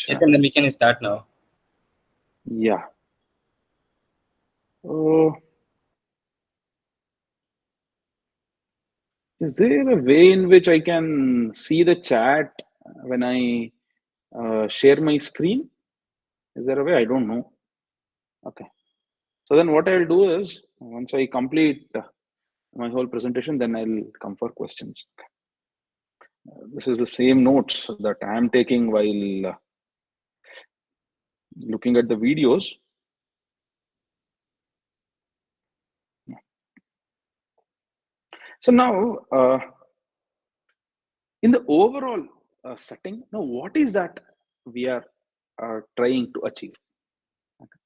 Yes, and then we can start now. Yeah. Uh, is there a way in which I can see the chat when I share my screen? Is there a way? I don't know. Okay. So then what I'll do is once I complete my whole presentation, then I'll come for questions. This is the same notes that I'm taking while looking at the videos. So now, in the overall setting, now what is that we are trying to achieve? Okay.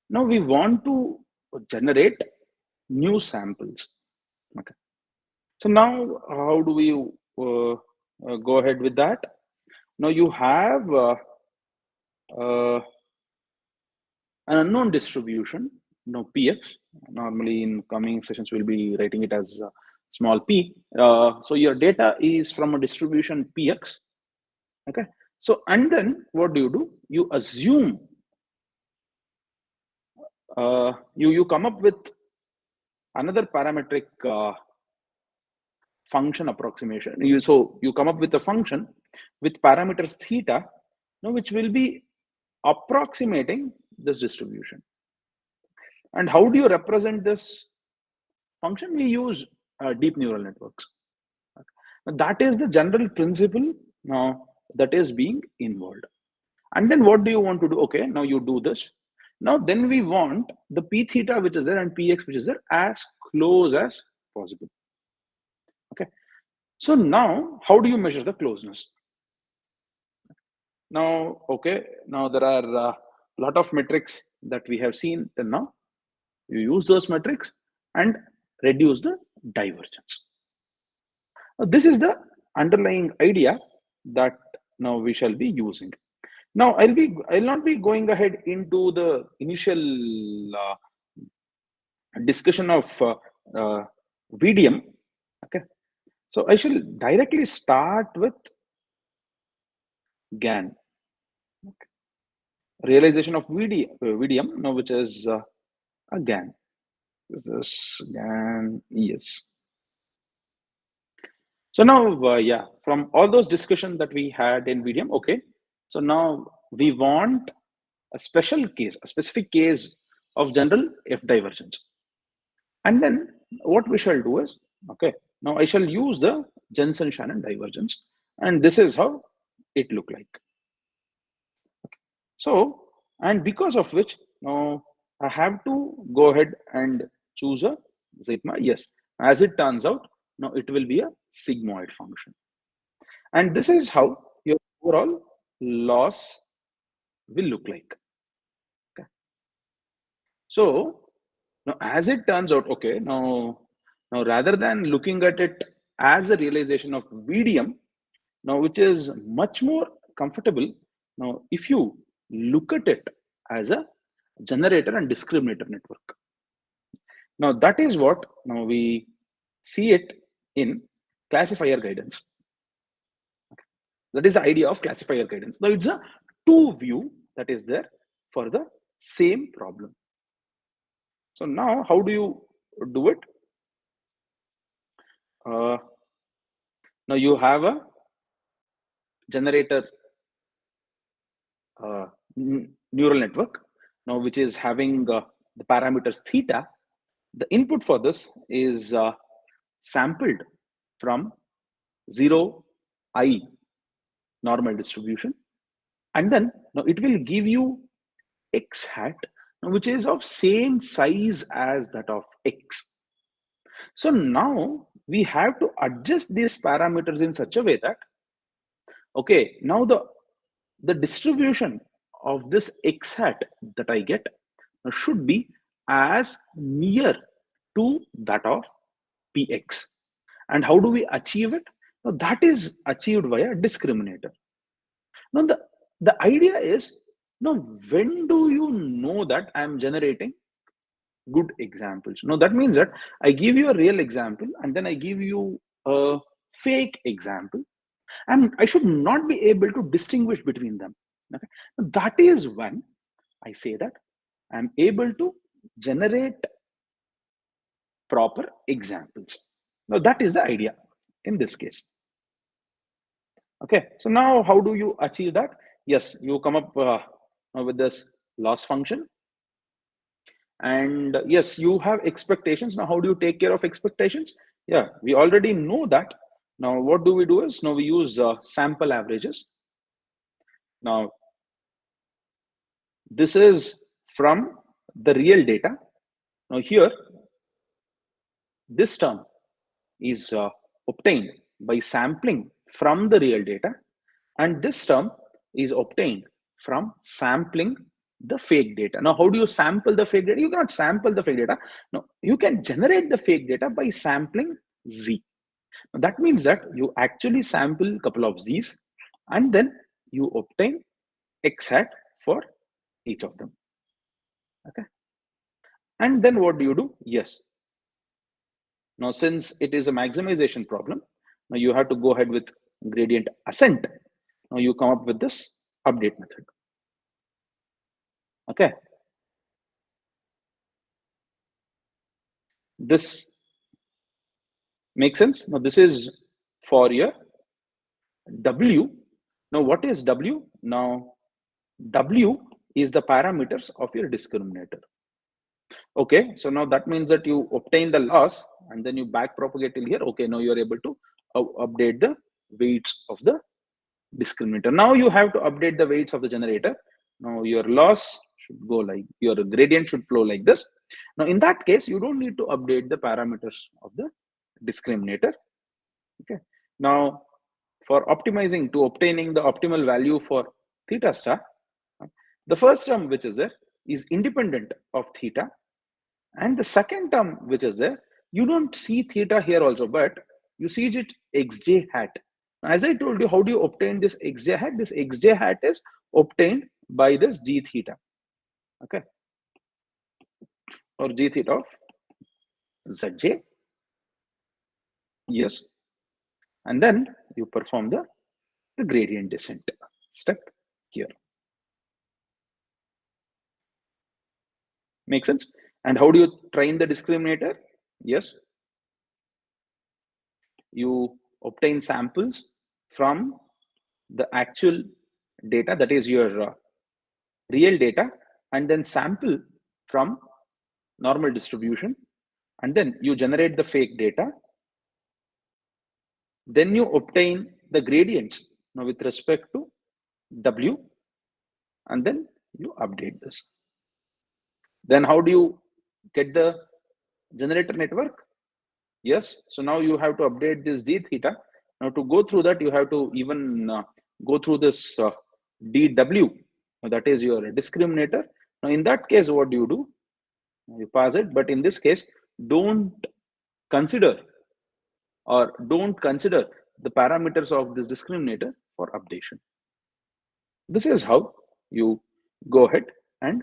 Now we want to generate new samples. Okay. So now, how do we go ahead with that? Now you have uh, an unknown distribution, px. Normally in coming sessions, we'll be writing it as small p. So your data is from a distribution px. Okay. So, and then what do? You assume, you come up with another parametric function approximation. You come up with a function with parameters theta, which will be approximating this distribution. And how do you represent this function? We use deep neural networks. Okay. That is the general principle now that is being involved. And then what do you want to do? Okay, now you do this. Now then we want the p theta which is there and px which is there as close as possible. Okay. So now how do you measure the closeness? Now, okay, now there are a lot of metrics that we have seen till now. You use those metrics and reduce the divergence. Now, this is the underlying idea that now we shall be using. Now I'll not be going ahead into the initial discussion of VDM. Okay, so I shall directly start with GAN, realization of VDM, now which is a GAN. Is this GAN? Yes. So now, yeah, from all those discussions that we had in VDM, okay. So now we want a special case, a specific case of general F divergence. And then what we shall do is, okay, now I shall use the Jensen-Shannon divergence. And this is how it look like. So, and because of which, now I have to go ahead and choose a sigma. Yes, as it turns out, now it will be a sigmoid function. And this is how your overall loss will look like. Okay. So now as it turns out, okay, now rather than looking at it as a realization of VDM, now which is much more comfortable, now if you look at it as a generator and discriminator network. Now that is what now we see it in classifier guidance. That is the idea of classifier guidance. Now it's a two view that is there for the same problem. So now how do you do it? Now you have a generator neural network, now which is having the parameters theta. The input for this is sampled from 0 I normal distribution, and then now it will give you x hat, which is of same size as that of x. So now we have to adjust these parameters in such a way that, okay, now the distribution of this x hat that I get should be as near to that of px. And how do we achieve it? Now that is achieved via discriminator. Now the idea is, now when do you know that I'm generating good examples? Now that means that I give you a real example and then I give you a fake example. And I should not be able to distinguish between them. Okay? That is when I say that I'm able to generate proper examples. Now, that is the idea in this case. Okay, so now how do you achieve that? Yes, you come up with this loss function. And yes, you have expectations. Now, how do you take care of expectations? Yeah, we already know that. Now, what do we do is, now we use sample averages. Now, this is from the real data. Now, here, this term is obtained by sampling from the real data, and this term is obtained from sampling the fake data. Now, how do you sample the fake data? You cannot sample the fake data. No, you can generate the fake data by sampling Z. Now, that means that you actually sample a couple of Z's, and then you obtain X hat for each of them. Okay. And then what do you do? Yes. Now, since it is a maximization problem, now you have to go ahead with gradient ascent. Now you come up with this update method. Okay. This makes sense. Now this is for your W. Now what is W? Now W is the parameters of your discriminator. Okay, so now that means that you obtain the loss and then you back propagate till here. Okay, now you're able to update the weights of the discriminator. Now you have to update the weights of the generator. Now your loss should go like, your gradient should flow like this. Now in that case, you don't need to update the parameters of the discriminator. Okay. Now for optimizing to obtaining the optimal value for theta star, the first term which is there is independent of theta, and the second term which is there, you don't see theta here also, but you see it xj hat. As I told you, how do you obtain this xj hat? This xj hat is obtained by this g theta, okay, or g theta of zj. Yes, and then you perform the gradient descent step here. Make sense? And how do you train the discriminator? Yes, you obtain samples from the actual data, that is your real data, and then sample from normal distribution, and then you generate the fake data. Then you obtain the gradients now with respect to W, and then you update this. Then how do you get the generator network? Yes, so now you have to update this d theta. Now to go through that, you have to even go through this dw, that is your discriminator. Now in that case, what do? You pass it, but in this case, don't consider don't consider the parameters of this discriminator for updation. This is how you go ahead and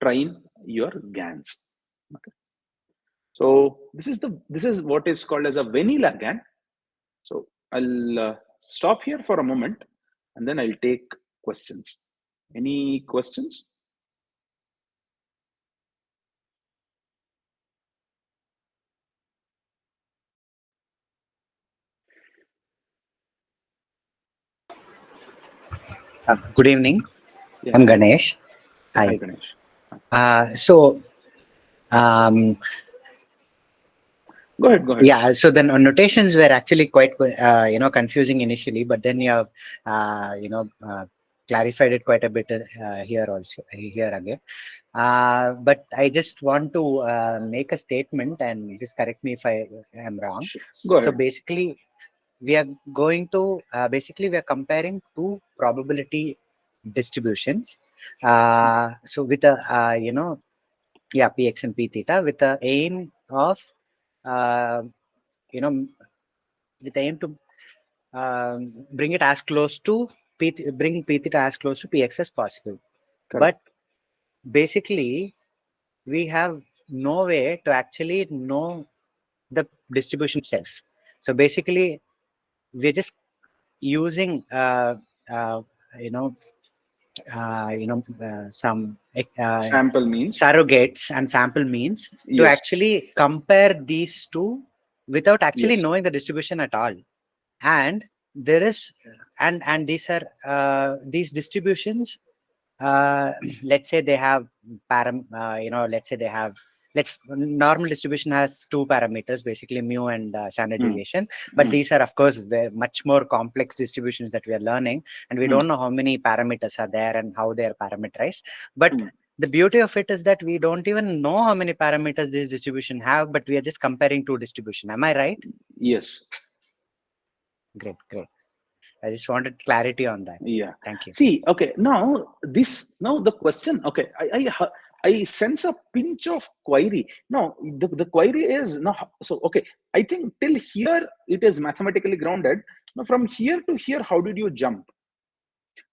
train your GANs. Okay. So this is what is called as a vanilla GAN. So I'll stop here for a moment and then I'll take questions. Any questions? Good evening. Yeah, I'm hi. Ganesh. Yeah, hi, Hi. Ganesh. So, um, Go ahead, go ahead. yeah. So the notations were actually quite, confusing initially, but then you have, clarified it quite a bit here also here again. But I just want to make a statement, and just correct me if I am wrong. Go So ahead. basically, we are going to we are comparing two probability distributions. So with a px and p theta with the aim of uh, you know with the aim to bring it as close to bring p theta as close to px as possible. Correct. But basically, we have no way to actually know the distribution itself. So basically, we're just using uh, you know some Sample means. surrogates and sample means to Yes. actually compare these two without actually Yes. knowing the distribution at all. And there is and these are these distributions, uh, let's say they have let's say they have, let's normal distribution has two parameters, basically mu and standard Mm, deviation. But mm, these are of course the much more complex distributions that we are learning, and we mm, don't know how many parameters are there and how they are parameterized. But mm. the beauty of it is that we don't even know how many parameters this distribution have, but we are just comparing two distribution. Am I right? Yes. Great, great. I just wanted clarity on that. Yeah. Thank you. See, okay, now the question, okay, I sense a pinch of query. No, the query is no, so okay. I think till here it is mathematically grounded. Now from here to here, how did you jump?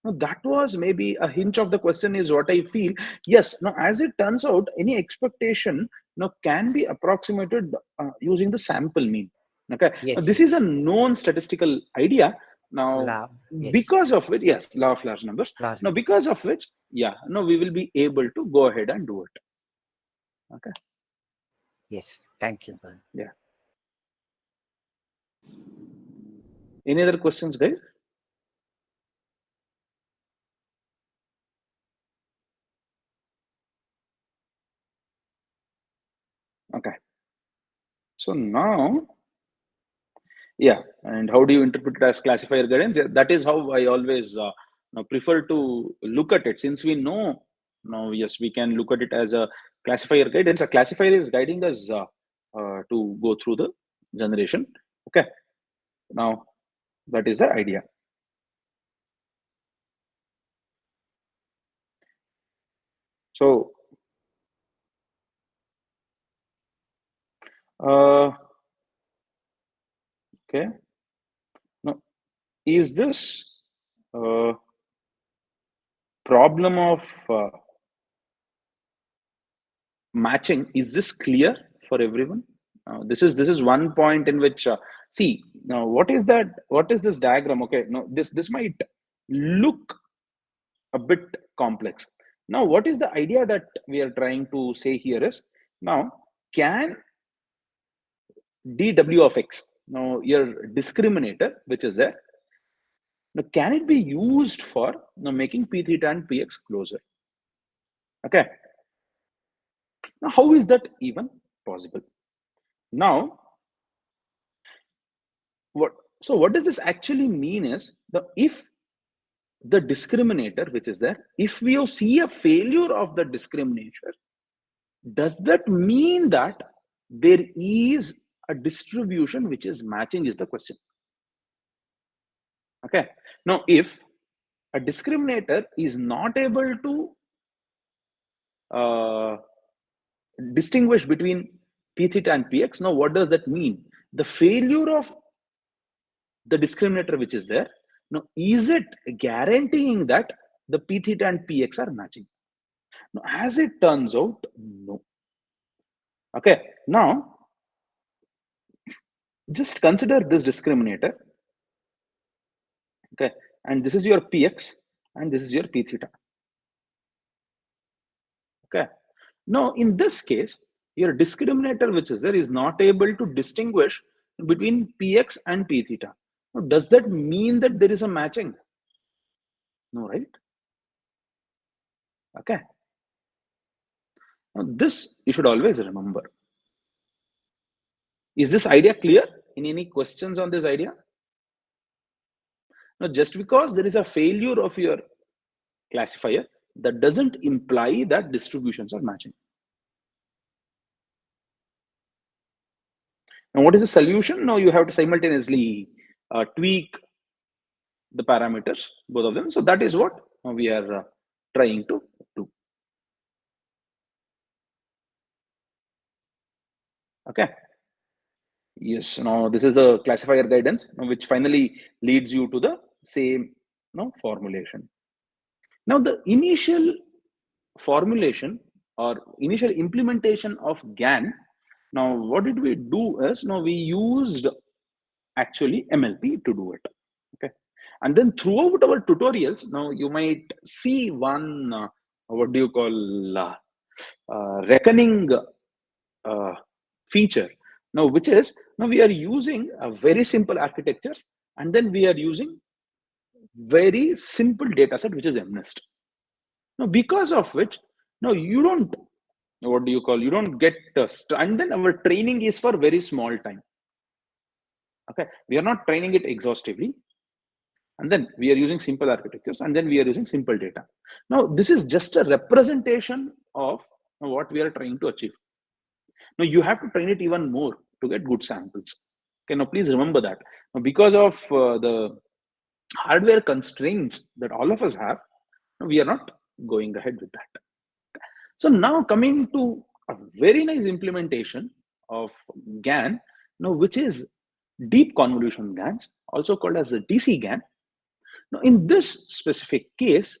Now that was maybe a hinge of the question is what I feel. Yes, now as it turns out, any expectation now can be approximated using the sample mean. Okay, now Yes, this is a yes. known statistical idea. Now, Love. Yes. because of which, yes, law of large numbers. Large Now, numbers. because of which, yeah, now we will be able to go ahead and do it. Okay, Yes. Thank you. yeah. Any other questions, guys? Okay, so now, yeah, and how do you interpret it as classifier guidance? Yeah, that is how I always prefer to look at it. Since we know now, yes, we can look at it as a classifier guidance. A classifier is guiding us to go through the generation. Okay, now that is the idea. So, uh, okay, now is this uh, problem of matching, is this clear for everyone? This is one point in which see now what is that, what is this diagram? Okay, now this might look a bit complex. Now what is the idea that we are trying to say here is, now can dw of x, now your discriminator which is there, now can it be used for now making p theta and px closer? Okay, now how is that even possible? Now what, so what does this actually mean is, the if the discriminator which is there, if we see a failure of the discriminator, does that mean that there is a distribution which is matching, is the question. Okay, now if a discriminator is not able to uh, distinguish between p theta and px, now what does that mean? The failure of the discriminator which is there, now is it guaranteeing that the p theta and px are matching? Now as it turns out, no. Okay, now just consider this discriminator. Okay, and this is your px and this is your p theta. Okay, now in this case your discriminator which is there is not able to distinguish between px and p theta. Now does that mean that there is a matching? No, right? Okay, now this you should always remember. Is this idea clear? Any questions on this idea? Now just because there is a failure of your classifier, that doesn't imply that distributions are matching. Now what is the solution? Now you have to simultaneously tweak the parameters, both of them. So that is what we are trying to do. Okay, yes, now this is the classifier guidance, which finally leads you to the same formulation. Now the initial formulation or initial implementation of GAN, now what did we do is, now we used actually MLP to do it. Okay, And then throughout our tutorials, now you might see one, what do you call, reckoning uh, feature. Now, which is, now we are using a very simple architectures, and then we are using very simple data set, which is MNIST. Now, because of which, now you don't, what do you call, you don't get, and then our training is for very small time. Okay, we are not training it exhaustively, and then we are using simple architectures, and then we are using simple data. Now, this is just a representation of what we are trying to achieve. Now, you have to train it even more to get good samples. Okay, now please remember that. Now, because of the hardware constraints that all of us have, we are not going ahead with that. So now coming to a very nice implementation of GAN, now which is deep convolution GANs, also called as the DC GAN. Now in this specific case,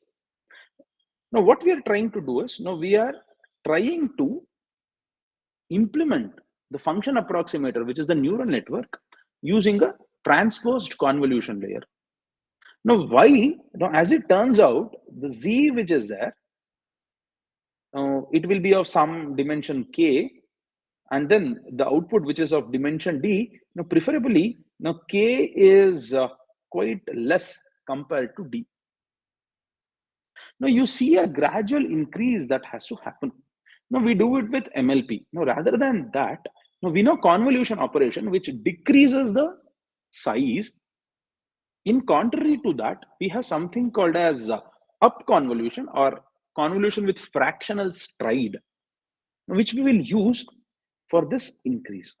now what we are trying to do is, now we are trying to implement the function approximator, which is the neural network, using a transposed convolution layer. Now why? Now as it turns out, the Z which is there, it will be of some dimension k, and then the output which is of dimension d. Now preferably, now k is quite less compared to d. Now you see a gradual increase that has to happen. Now we do it with MLP. Now rather than that, now we know convolution operation which decreases the size. In contrary to that, we have something called as up convolution, or convolution with fractional stride, which we will use for this increase.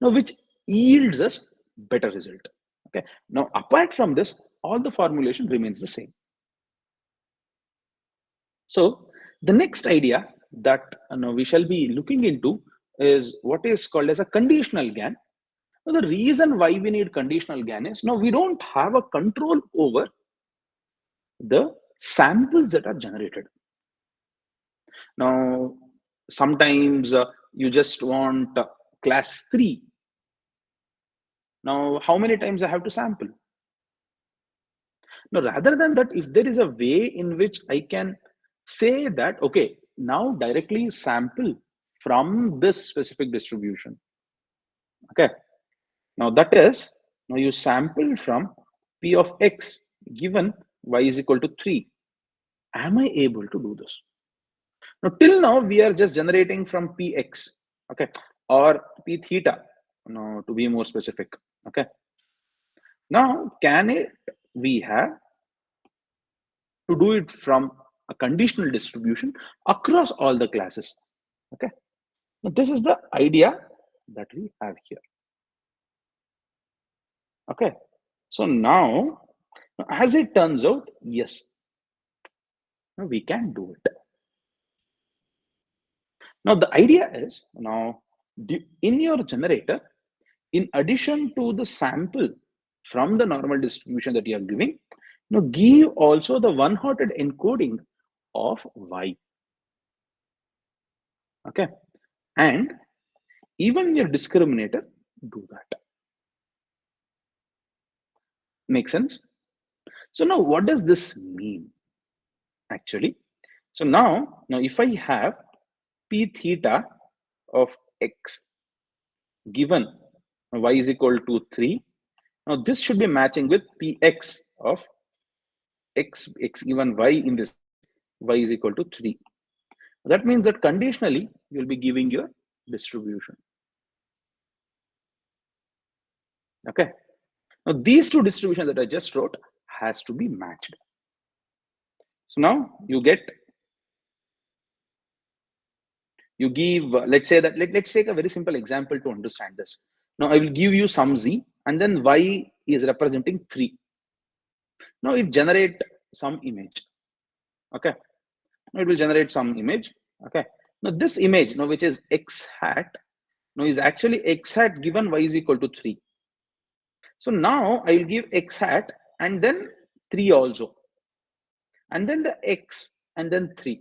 Now, which yields us better result. Okay. Now, apart from this, all the formulation remains the same. So, the next idea that we shall be looking into is what is called as a conditional GAN. Now, the reason why we need conditional GAN is, now we don't have a control over the samples that are generated. Now, sometimes you just want class 3. Now, how many times I have to sample? Now, rather than that, if there is a way in which I can say that, okay, now directly sample from this specific distribution. Okay. Now that is, now you sample from P of X given Y is equal to 3. Am I able to do this? Now, till now, we are just generating from Px, okay, or P theta, to be more specific, okay. Now, can it, we have to do it from a conditional distribution across all the classes, okay. Now, this is the idea that we have here, okay. So now, as it turns out, yes, we can do it. Now, the idea is, now in your generator, in addition to the sample from the normal distribution that you are giving, now give also the one-hotted encoding of Y. Okay. And even in your discriminator, do that. Make sense? So now what does this mean actually? So now if I have P theta of X given Y is equal to 3, now this should be matching with Px of X given Y in this case, Y is equal to 3. That means that conditionally you'll be giving your distribution. Okay. Now these two distributions that I just wrote has to be matched. So now you give, let's say that, let's take a very simple example to understand this. Now I will give you some Z, and then Y is representing 3. Now it generate some image. Okay. Now it will generate some image. Okay. Now this image, now which is X hat, now is actually X hat given Y is equal to 3. So now I will give X hat and then 3 also, and then the X and then 3.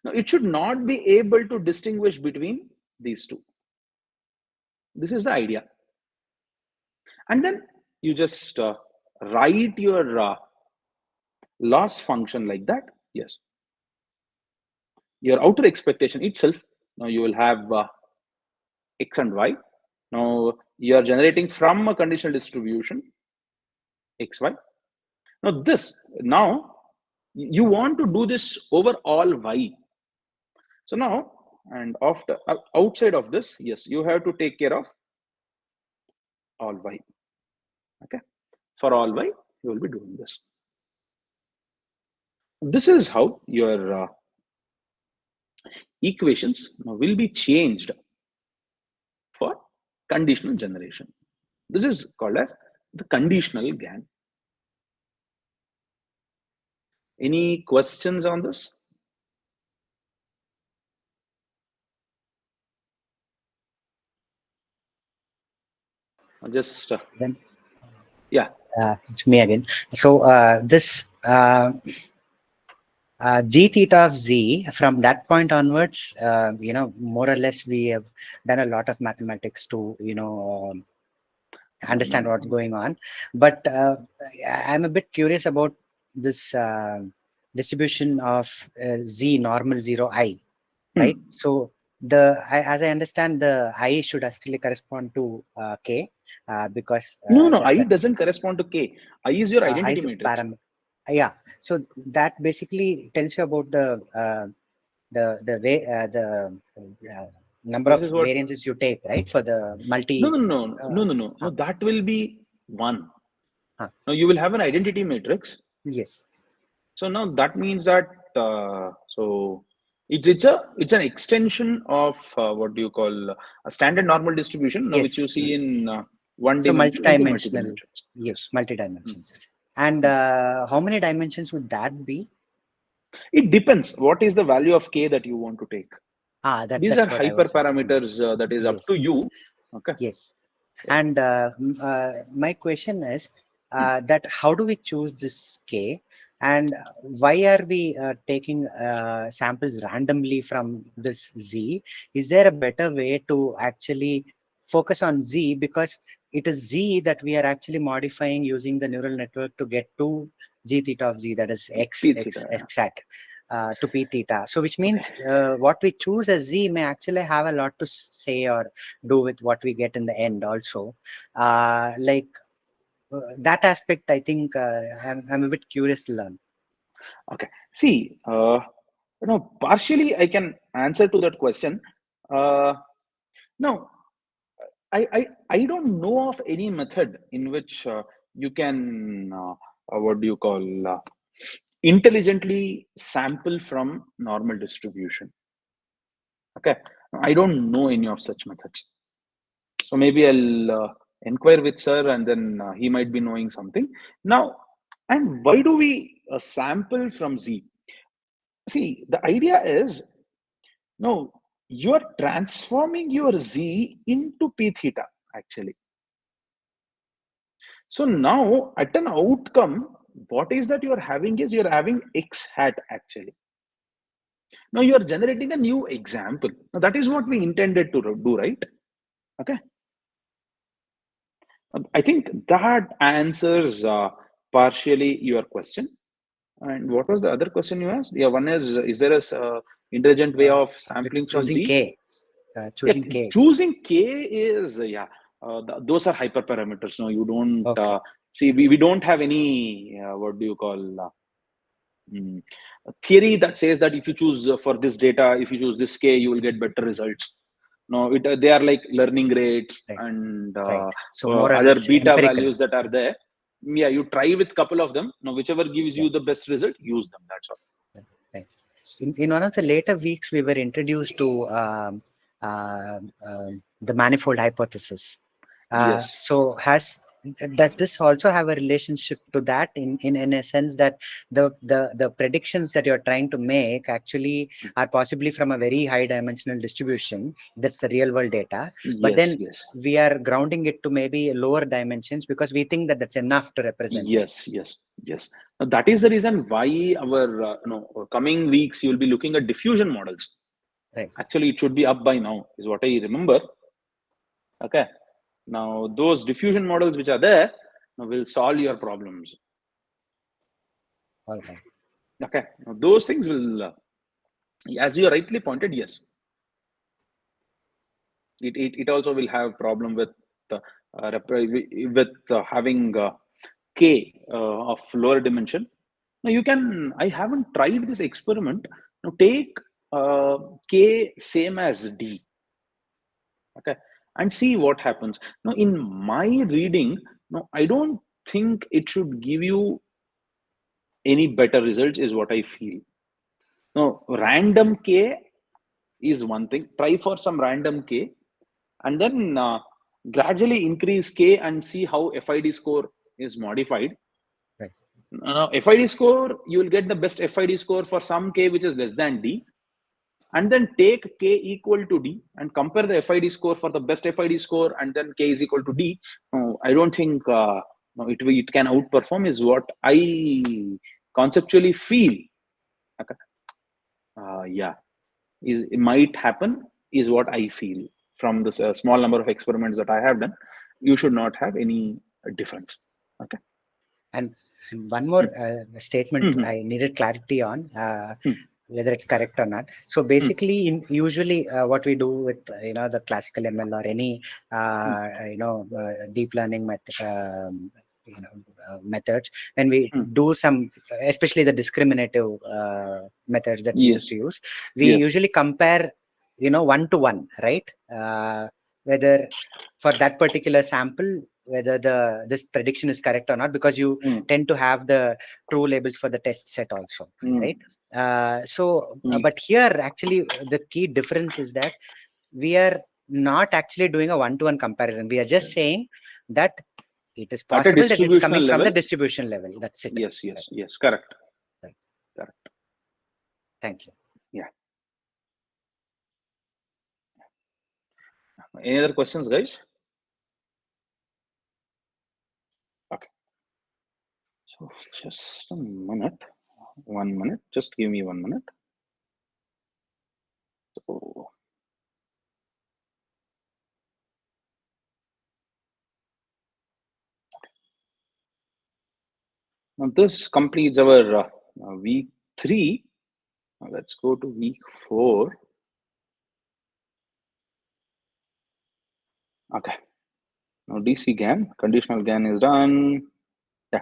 Now it should not be able to distinguish between these two. This is the idea. And then you just write your loss function like that. Yes, your outer expectation itself. Now you will have x and y. Now you are generating from a conditional distribution xy. Now this, now you want to do this over all y. So now, and after outside of this, yes, you have to take care of all y. Okay, for all y, you will be doing this. This is how your equations will be changed for conditional generation. This is called as the conditional GAN. Any questions on this? Just Then yeah. it's me again. So this g theta of z, from that point onwards, more or less we have done a lot of mathematics to, understand what's going on. But I'm a bit curious about this distribution of z normal 0 I, right? Hmm. So as I understand, the I should actually correspond to k, because No, no, I that's doesn't correspond to K. I is your I identity is a matrix. parameter. Yeah. So that basically tells you about the way uh, number This of is what. variances you take, right? For the No, multi. no, no, no, Uh, no, no, no. huh, That will be one. huh. Now you will have an identity matrix. Yes. So now that means that so it's an extension of what do you call a standard normal distribution now which you Yes. see Yes. in one So dimension into multi-dimensional. multi-dimensions. Yes, Yes. Mm, multi-dimensions. And mm. how many dimensions would that be? It depends. What is the value of k that you want to take? These are That's what I was asking. hyperparameters that is up to Yes. you. Okay. Yes. Yeah. And my question is Mm. that how do we choose this K, and why are we taking samples randomly from this Z? Is there a better way to actually focus on Z, because it is Z that we are actually modifying using the neural network to get to G theta of Z, that is P theta. Yeah. X hat. To P theta. So, which Okay. means what we choose as Z may actually have a lot to say or do with what we get in the end also. Like that aspect, I think I'm a bit curious to learn. Okay. See, partially I can answer to that question. Now, I don't know of any method in which you can what do you call intelligently sample from normal distribution. Okay, I don't know any of such methods. So maybe I'll inquire with sir, and then he might be knowing something. Now, and why do we sample from Z? See, the idea is no, you are transforming your Z into P theta actually. So now at an outcome, what is that you're having is you're having X hat actually. Now you are generating a new example. Now that is what we intended to do, right? Okay. I think that answers partially your question. And what was the other question you asked? Yeah, one is there a intelligent way Uh, of with sampling from choosing Z? K, Yeah, choosing K. choosing K is yeah. Those are hyperparameters. No, you don't Okay. see. We don't have any what do you call mm, a theory that says that if you choose for this data, if you choose this K, you will get better results. No, they are like learning rates Right. and Right. So more or other less beta empirical. values that are there. Yeah, you try with couple of them. Now, whichever gives Yeah. you the best result, use them. That's all. Right. In one of the later weeks, we were introduced to the manifold hypothesis. Yes. So does this also have a relationship to that in a sense that the predictions that you're trying to make actually are possibly from a very high dimensional distribution, that's the real world data, but Yes. then Yes. we are grounding it to maybe lower dimensions because we think that that's enough to represent it. Yes. Yes. Yes. Now, that is the reason why our coming weeks you will be looking at diffusion models. Right. Actually, it should be up by now, is what I remember. Okay. Now, those diffusion models which are there will solve your problems. All right. Okay, now, those things will, as you rightly pointed, yes, it also will have problem with having k of lower dimension. Now you can. I haven't tried this experiment. Now take k same as d. Okay, and see what happens. Now in my reading, no, I don't think it should give you any better results. Is what I feel. No, random k is one thing. Try for some random k, and then gradually increase k and see how FID score is modified. Right. FID score, you will get the best FID score for some k which is less than d, and then take k equal to d and compare the FID score for the best FID score, and then k is equal to d. I don't think no, it can outperform, is what I conceptually feel. Okay. Yeah, it might happen, is what I feel from this small number of experiments that I have done. You should not have any difference. Okay. And one more statement Mm-hmm. I needed clarity on, Mm-hmm. whether it's correct or not. So basically, usually what we do with the classical ML or any deep learning methods, when we Mm-hmm. do some, especially the discriminative methods that we used Yes. to use, we Yes. usually compare one to one, right? Whether for that particular sample, whether this prediction is correct or not, because you Mm. tend to have the true labels for the test set also, Mm. right? Mm. But here actually the key difference is that we are not actually doing a one-to-one comparison. We are just saying that it is At a possible that it's coming distributional from the level, distribution level. That's it. yes, Right. yes, yes, correct, Right. correct. Thank you. Yeah. Any other questions, guys? Okay. So just a minute. 1 minute. Just give me 1 minute. So now this completes our week 3. Now let's go to week 4. Okay. Now DC GAN, conditional GAN is done. Yeah.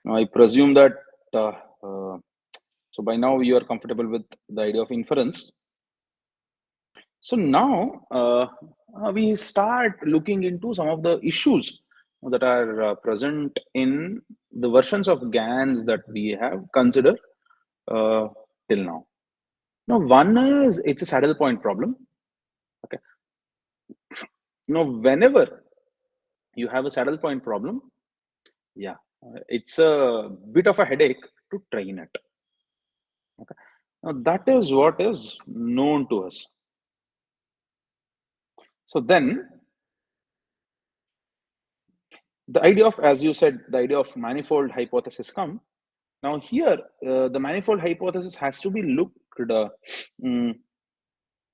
Now I presume that uh, uh, so by now you are comfortable with the idea of inference. So now we start looking into some of the issues that are present in the versions of GANs that we have considered uh, till now. Now, one is it's a saddle point problem. Okay. Now, whenever you have a saddle point problem, yeah, it's a bit of a headache to train it. Okay. Now, that is what is known to us. So then the idea of, as you said, the idea of manifold hypothesis come. Now here, the manifold hypothesis has to be looked mm,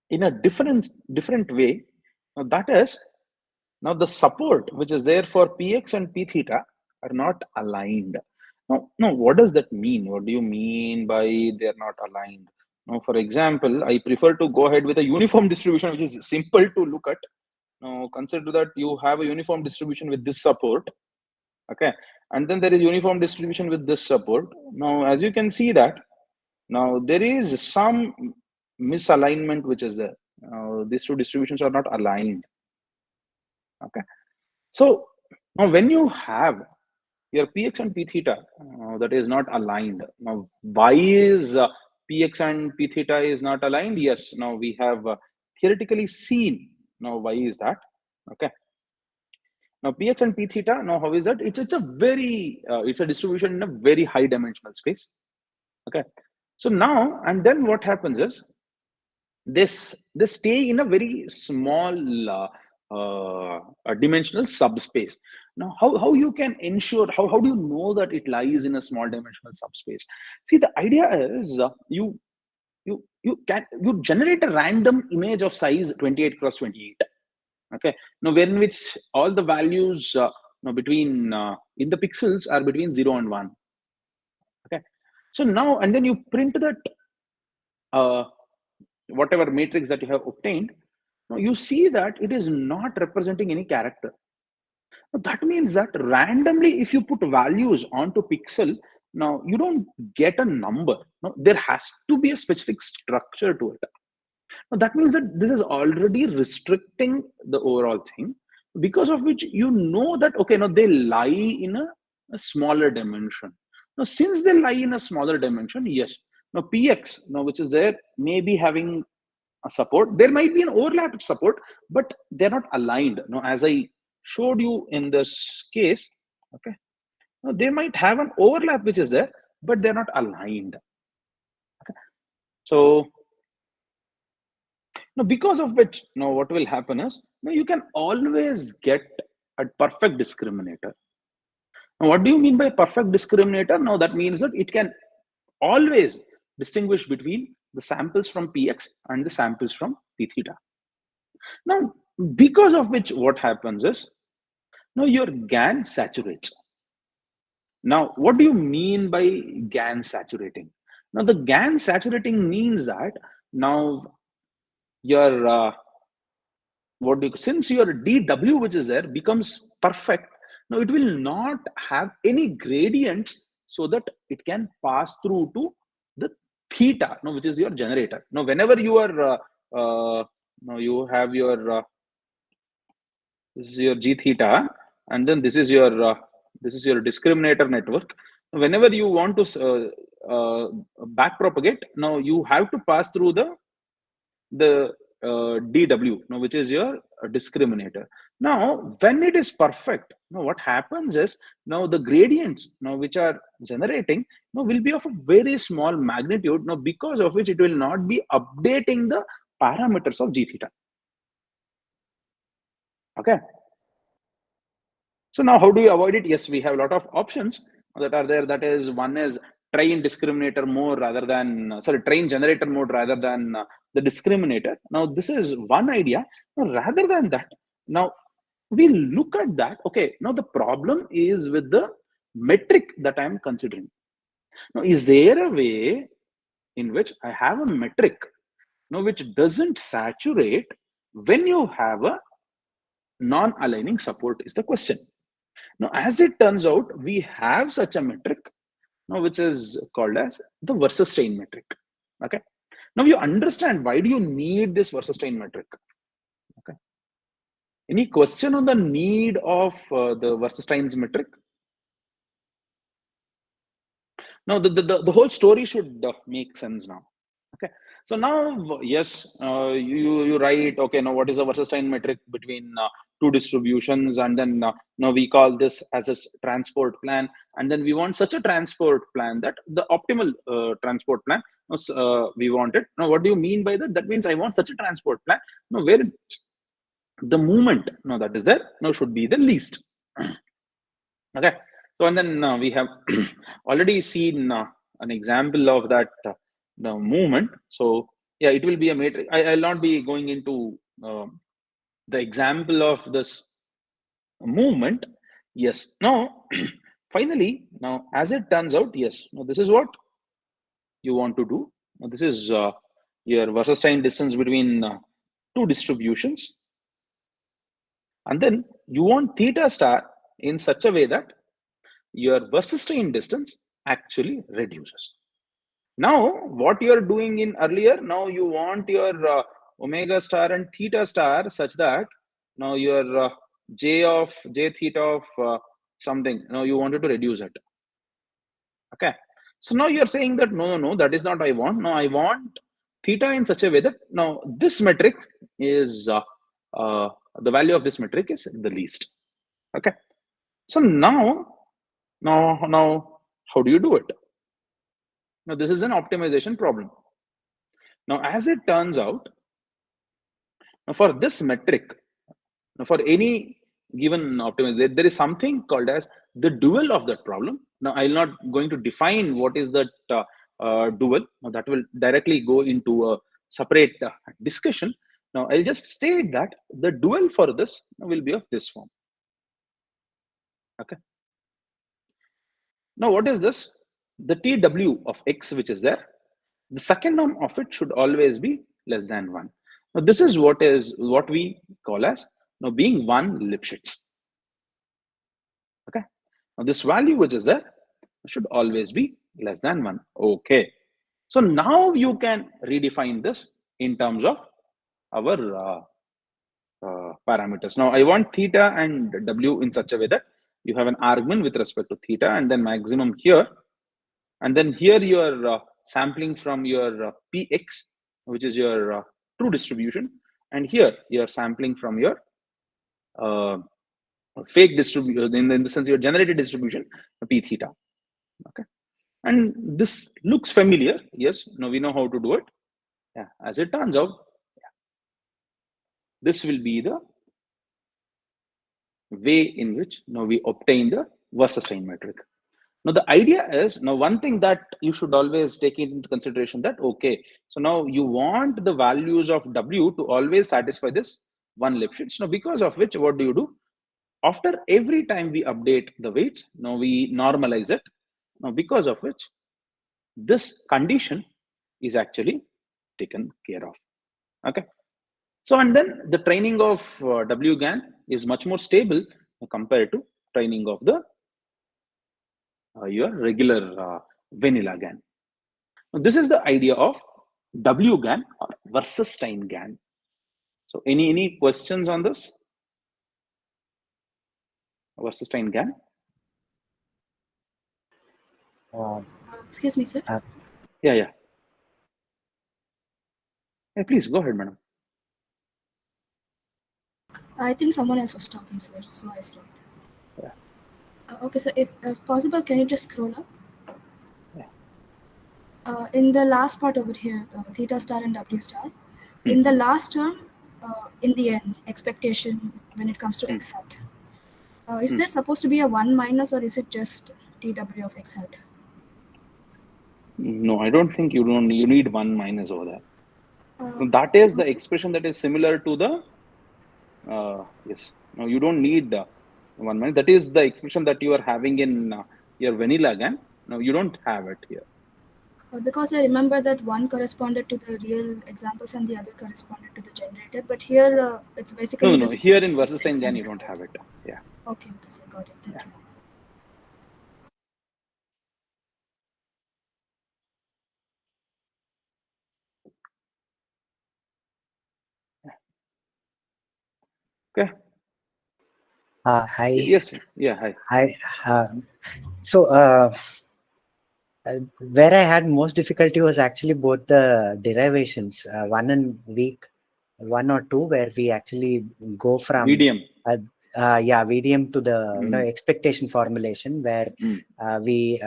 in a different way. Now that is, now the support which is there for px and p theta are not aligned. Now, what does that mean? What do you mean by they are not aligned? Now, for example, I prefer to go ahead with a uniform distribution, which is simple to look at. Now, consider that you have a uniform distribution with this support. Okay, and then there is uniform distribution with this support. Now as you can see that now there is some misalignment which is there. These two distributions are not aligned. Okay, so now when you have your px and p theta that is not aligned, now why is px and p theta is not aligned? Yes, now we have theoretically seen. Now why is that? Okay, now px and p theta, now how is that? It's a very it's a distribution in a very high dimensional space. Okay, so now and then what happens is they stay in a very small dimensional subspace. Now how you can ensure, how do you know that it lies in a small dimensional subspace? See, the idea is you generate a random image of size 28 cross 28. Okay. Now, when which all the values between in the pixels are between 0 and 1. Okay. So now, and then you print that uh, whatever matrix that you have obtained. Now you see that it is not representing any character. Now, that means that randomly, if you put values onto pixel, now you don't get a number. Now, there has to be a specific structure to it. Now, that means that this is already restricting the overall thing, because of which you know that, okay, now they lie in a smaller dimension. Now, since they lie in a smaller dimension, yes, now px, now which is there, may be having a support. There might be an overlap support, but they're not aligned. Now, as I showed you in this case, okay, now they might have an overlap which is there, but they're not aligned. So now, because of which, now what will happen is, now you can always get a perfect discriminator. Now, what do you mean by perfect discriminator? Now, that means that it can always distinguish between the samples from px and the samples from p theta. Now, because of which, what happens is, now your GAN saturates. Now, what do you mean by GAN saturating? Now, the GAN saturating means that now your what do you, since your dw which is there becomes perfect, now it will not have any gradients, so that it can pass through to the theta, now which is your generator. Now whenever you are now you have your this is your g theta, and then this is your discriminator network. Whenever you want to back propagate, now you have to pass through the dw, now which is your discriminator. Now when it is perfect, now what happens is, now the gradients now which are generating now will be of a very small magnitude, now because of which it will not be updating the parameters of g theta. Okay. So now how do you avoid it? Yes, we have a lot of options that are there. That is, one is train discriminator mode rather than, sorry, train generator mode rather than the discriminator. Now this is one idea. Now, rather than that, now we look at that. Okay, now the problem is with the metric that I'm considering. Now, is there a way in which I have a metric now which doesn't saturate when you have a non-aligning support, is the question. Now, as it turns out, we have such a metric now, which is called as the Versus-Stein metric. Okay. Now you understand why do you need this Versus-Stein metric? Okay. Any question on the need of the Versus-Stein's metric? Now the whole story should make sense now. Okay. So now, yes, you write, okay, now what is the Versus-Stein metric between two distributions, and then now we call this as a transport plan, and then we want such a transport plan that the optimal transport plan, we want it. Now, what do you mean by that? That means I want such a transport plan now where the movement now that is there now should be the least. Okay. So, and then we have already seen an example of that, the movement. So, yeah, it will be a matrix. I'll not be going into the example of this movement. Yes. Now, finally, now as it turns out, yes, now this is what you want to do. Now, this is your Versus-Stein distance between two distributions. And then you want theta star in such a way that your Versus-Stein distance actually reduces. Now, what you're doing in earlier, now you want your omega star and theta star such that now your j theta of something, now you wanted to reduce it. Okay. So now you're saying that no, that is not I want. No, I want theta in such a way that now this metric is the value of this metric is the least. Okay. So now, how do you do it? Now, this is an optimization problem. Now, as it turns out, now for this metric, now for any given optimization, there is something called as the dual of that problem. Now, I'm not going to define what is that dual. Now, that will directly go into a separate discussion. Now I'll just state that the dual for this will be of this form. Okay. Now what is this? The TW of X which is there, the second norm of it should always be less than 1. Now this is what we call as now being one Lipschitz. Okay. Now this value which is there should always be less than 1. Okay. So now you can redefine this in terms of our parameters. Now I want theta and W in such a way that you have an argument with respect to theta and then maximum here. And then here you are sampling from your Px, which is your true distribution. And here you are sampling from your uh, fake distribution, in the sense your generated distribution, P theta. Okay. And this looks familiar. Yes, now we know how to do it. Yeah, as it turns out, this will be the way in which now we obtain the Wasserstein metric. Now the idea is, now one thing that you should always take into consideration that, okay, so now you want the values of W to always satisfy this one Lipschitz. Now because of which, what do? After every time we update the weights, now we normalize it. Now because of which this condition is actually taken care of. Okay. So, and then the training of WGAN is much more stable compared to training of the your regular vanilla GAN. Now, this is the idea of WGAN or Wasserstein GAN. So, any questions on this? Wasserstein GAN? Uh, Excuse me, sir. uh, Yeah. Yeah, please go ahead, madam. I think someone else was talking, sir, so I stopped. Yeah. Okay, so if possible, can you just scroll up? Yeah. In the last part over here, theta star and W star, in the last term, in the end, expectation when it comes to x hat, is there supposed to be a 1 minus or is it just TW of x hat? No, I don't think you need 1 minus over there. That is the expression that is similar to the yes. No, you don't need 1 minus. That is the expression that you are having in your vanilla GAN. No, you don't have it here. Because I remember that one corresponded to the real examples and the other corresponded to the generated, but here it's basically No. the same Here in expression, Wasserstein x GAN, and you x don't hat. have it. Yeah. Okay, so I got it. Thank Yeah. you. Okay. hi, Yes. Yeah. Hi. hi. So, where I had most difficulty was actually both the derivations, one in week 1 or 2, where we actually go from VDM. VDM to the expectation formulation, where we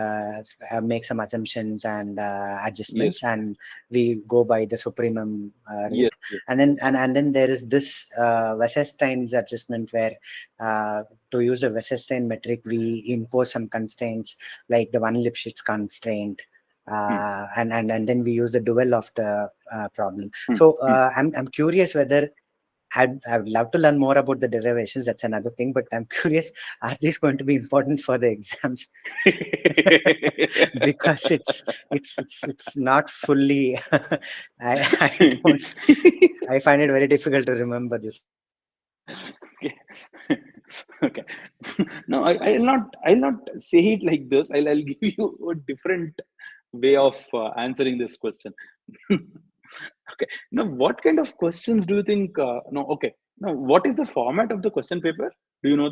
make some assumptions and adjustments, Yes. and we go by the supremum route. Yes. And then there is this Wasserstein's adjustment, where to use the Wasserstein metric, we impose some constraints like the one Lipschitz constraint, and then we use the dual of the problem. So I'm curious whether I'd love to learn more about the derivations. That's another thing, but I'm curious: are these going to be important for the exams? Because it's not fully. I don't. I find it very difficult to remember this. Okay. Okay. No, I'll not say it like this. I'll give you a different way of answering this question. Okay. Now, what kind of questions do you think? No. Okay. Now, what is the format of the question paper? Do you know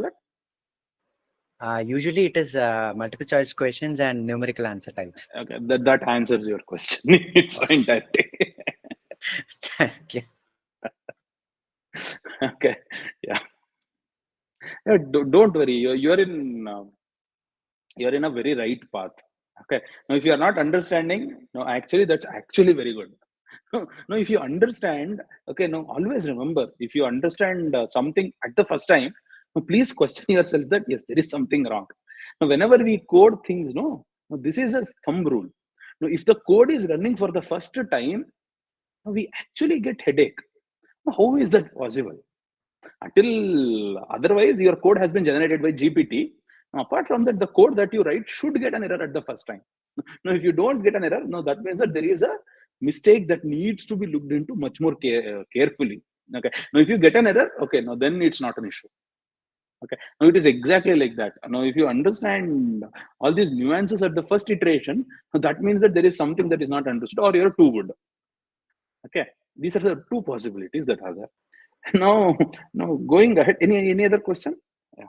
that? Usually, it is multiple choice questions and numerical answer types. Okay. That answers your question. It's fantastic. Thank you. Okay. Yeah. Don't worry. You're in a very right path. Okay. Now, if you are not understanding, no, actually, that's actually very good. No, if you understand, okay, no, always remember, if you understand something at the first time, no, please question yourself that, yes, there is something wrong. Now, whenever we code things, no, this is a thumb rule. Now, if the code is running for the first time, we actually get headache. How is that possible? Until otherwise, your code has been generated by GPT. Now, apart from that, the code that you write should get an error at the first time. Now, if you don't get an error, no, that means that there is a mistake that needs to be looked into much more carefully. Okay. Now, if you get an error, okay, now then it's not an issue. Okay. Now it is exactly like that. Now, if you understand all these nuances at the first iteration, that means that there is something that is not understood or you're too good. Okay. These are the two possibilities that are there. Now, now going ahead, any other question? Yeah.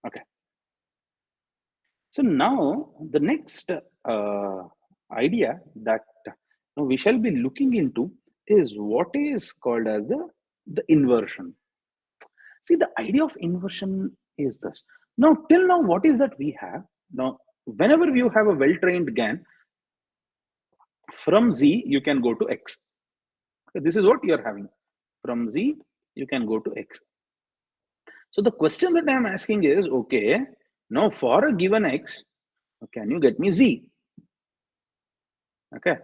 Okay. So now the next idea that we shall be looking into is what is called as the inversion. See, the idea of inversion is this. Now, till now, what is that we have? Now, whenever you have a well-trained GAN, from Z, you can go to X. Okay, this is what you're having. From Z, you can go to X. So the question that I'm asking is, okay, now for a given X, can you get me Z? Okay.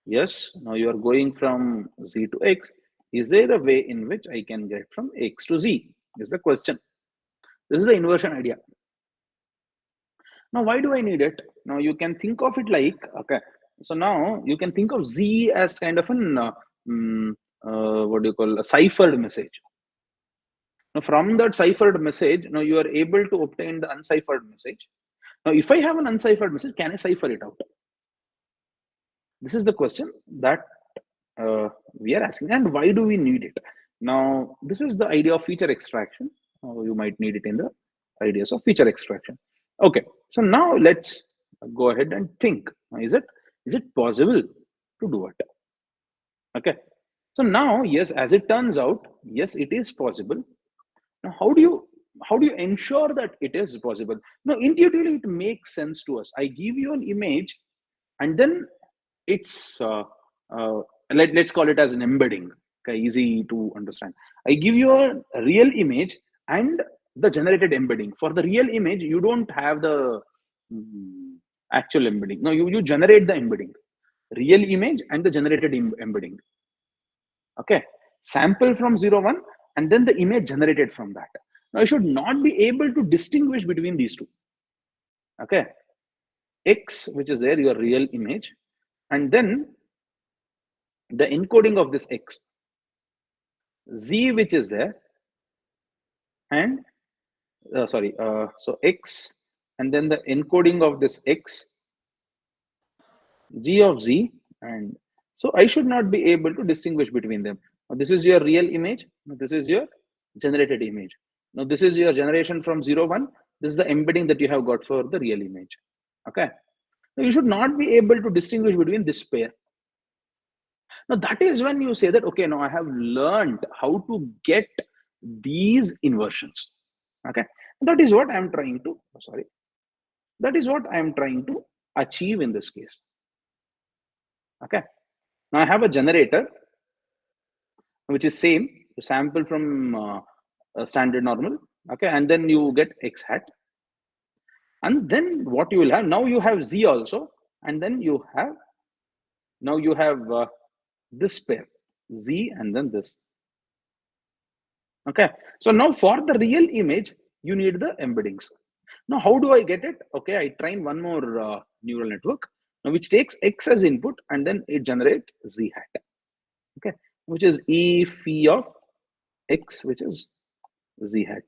Yes, now you are going from Z to X. Is there a way in which I can get from X to Z? Is the question. This is the inversion idea. Now, why do I need it? Now, you can think of it like, okay, so now you can think of Z as kind of an, what do you call, a ciphered message. Now, from that ciphered message, now you are able to obtain the unciphered message. Now, if I have an unciphered message, can I cipher it out? This is the question that we are asking. And why do we need it? Now, this is the idea of feature extraction. You might need it in the ideas of feature extraction. Okay, so now let's go ahead and think. Is it possible to do it? Okay, so now, yes, as it turns out, yes, it is possible. Now, how do you ensure that it is possible? Now, intuitively, it makes sense to us. I give you an image, and then it's uh, let's call it as an embedding. Okay, easy to understand. I give you a real image and the generated embedding. For the real image, you don't have the actual embedding. No, you generate the embedding, real image and the generated embedding. Okay, sample from 0 1 and then the image generated from that. Now you should not be able to distinguish between these two. Okay, X, which is there, your real image, and then the encoding of this X, Z, which is there, and so X, and then the encoding of this X, G of Z, and so I should not be able to distinguish between them. Now, this is your real image. Now, this is your generated image. Now, this is your generation from 0 1. This is the embedding that you have got for the real image. Okay. Now, you should not be able to distinguish between this pair. Now, that is when you say that, okay, now I have learned how to get these inversions. Okay. That is what I'm trying to, that is what I'm trying to achieve in this case. Okay. Now I have a generator, which is same, you sample from standard normal. Okay. And then you get X hat. And then what you will have, now you have Z also. And then you have, now you have this pair, Z and then this. Okay. So now for the real image, you need the embeddings. Now, how do I get it? Okay, I train one more neural network, now which takes X as input and then it generates Z hat. Okay, which is E phi of X, which is Z hat.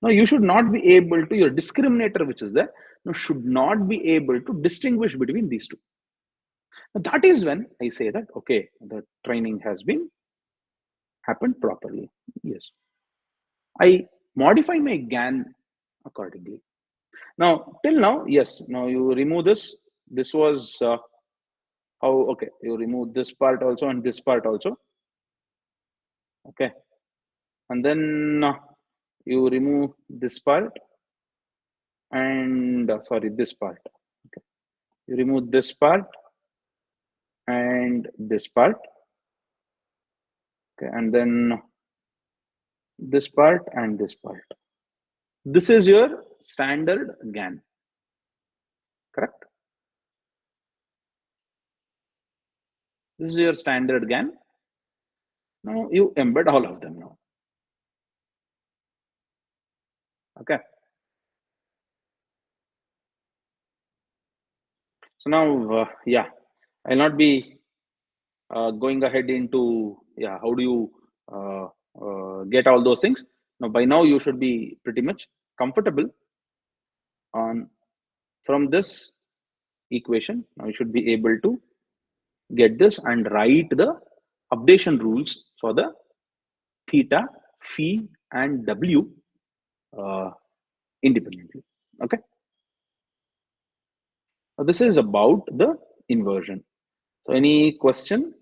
Now, you should not be able to, your discriminator, which is there, now should not be able to distinguish between these two. Now, that is when I say that, okay, the training has been happened properly. Yes. I modify my GAN accordingly. Now, till now, yes, now you remove this. This was how, okay, you remove this part also and this part also. Okay. And then you remove this part and, sorry, this part. Okay. You remove this part and this part. Okay. And then this part and this part. This is your standard GAN. correct? This is your standard GAN. Now you embed all of them now. Okay. So now, yeah, I'll not be going ahead into, yeah, how do you get all those things. Now, by now, you should be pretty much comfortable on from this equation. Now, you should be able to get this and write the updation rules for the theta, phi, and w uh, independently. Okay. Now, this is about the inversion. So, any question?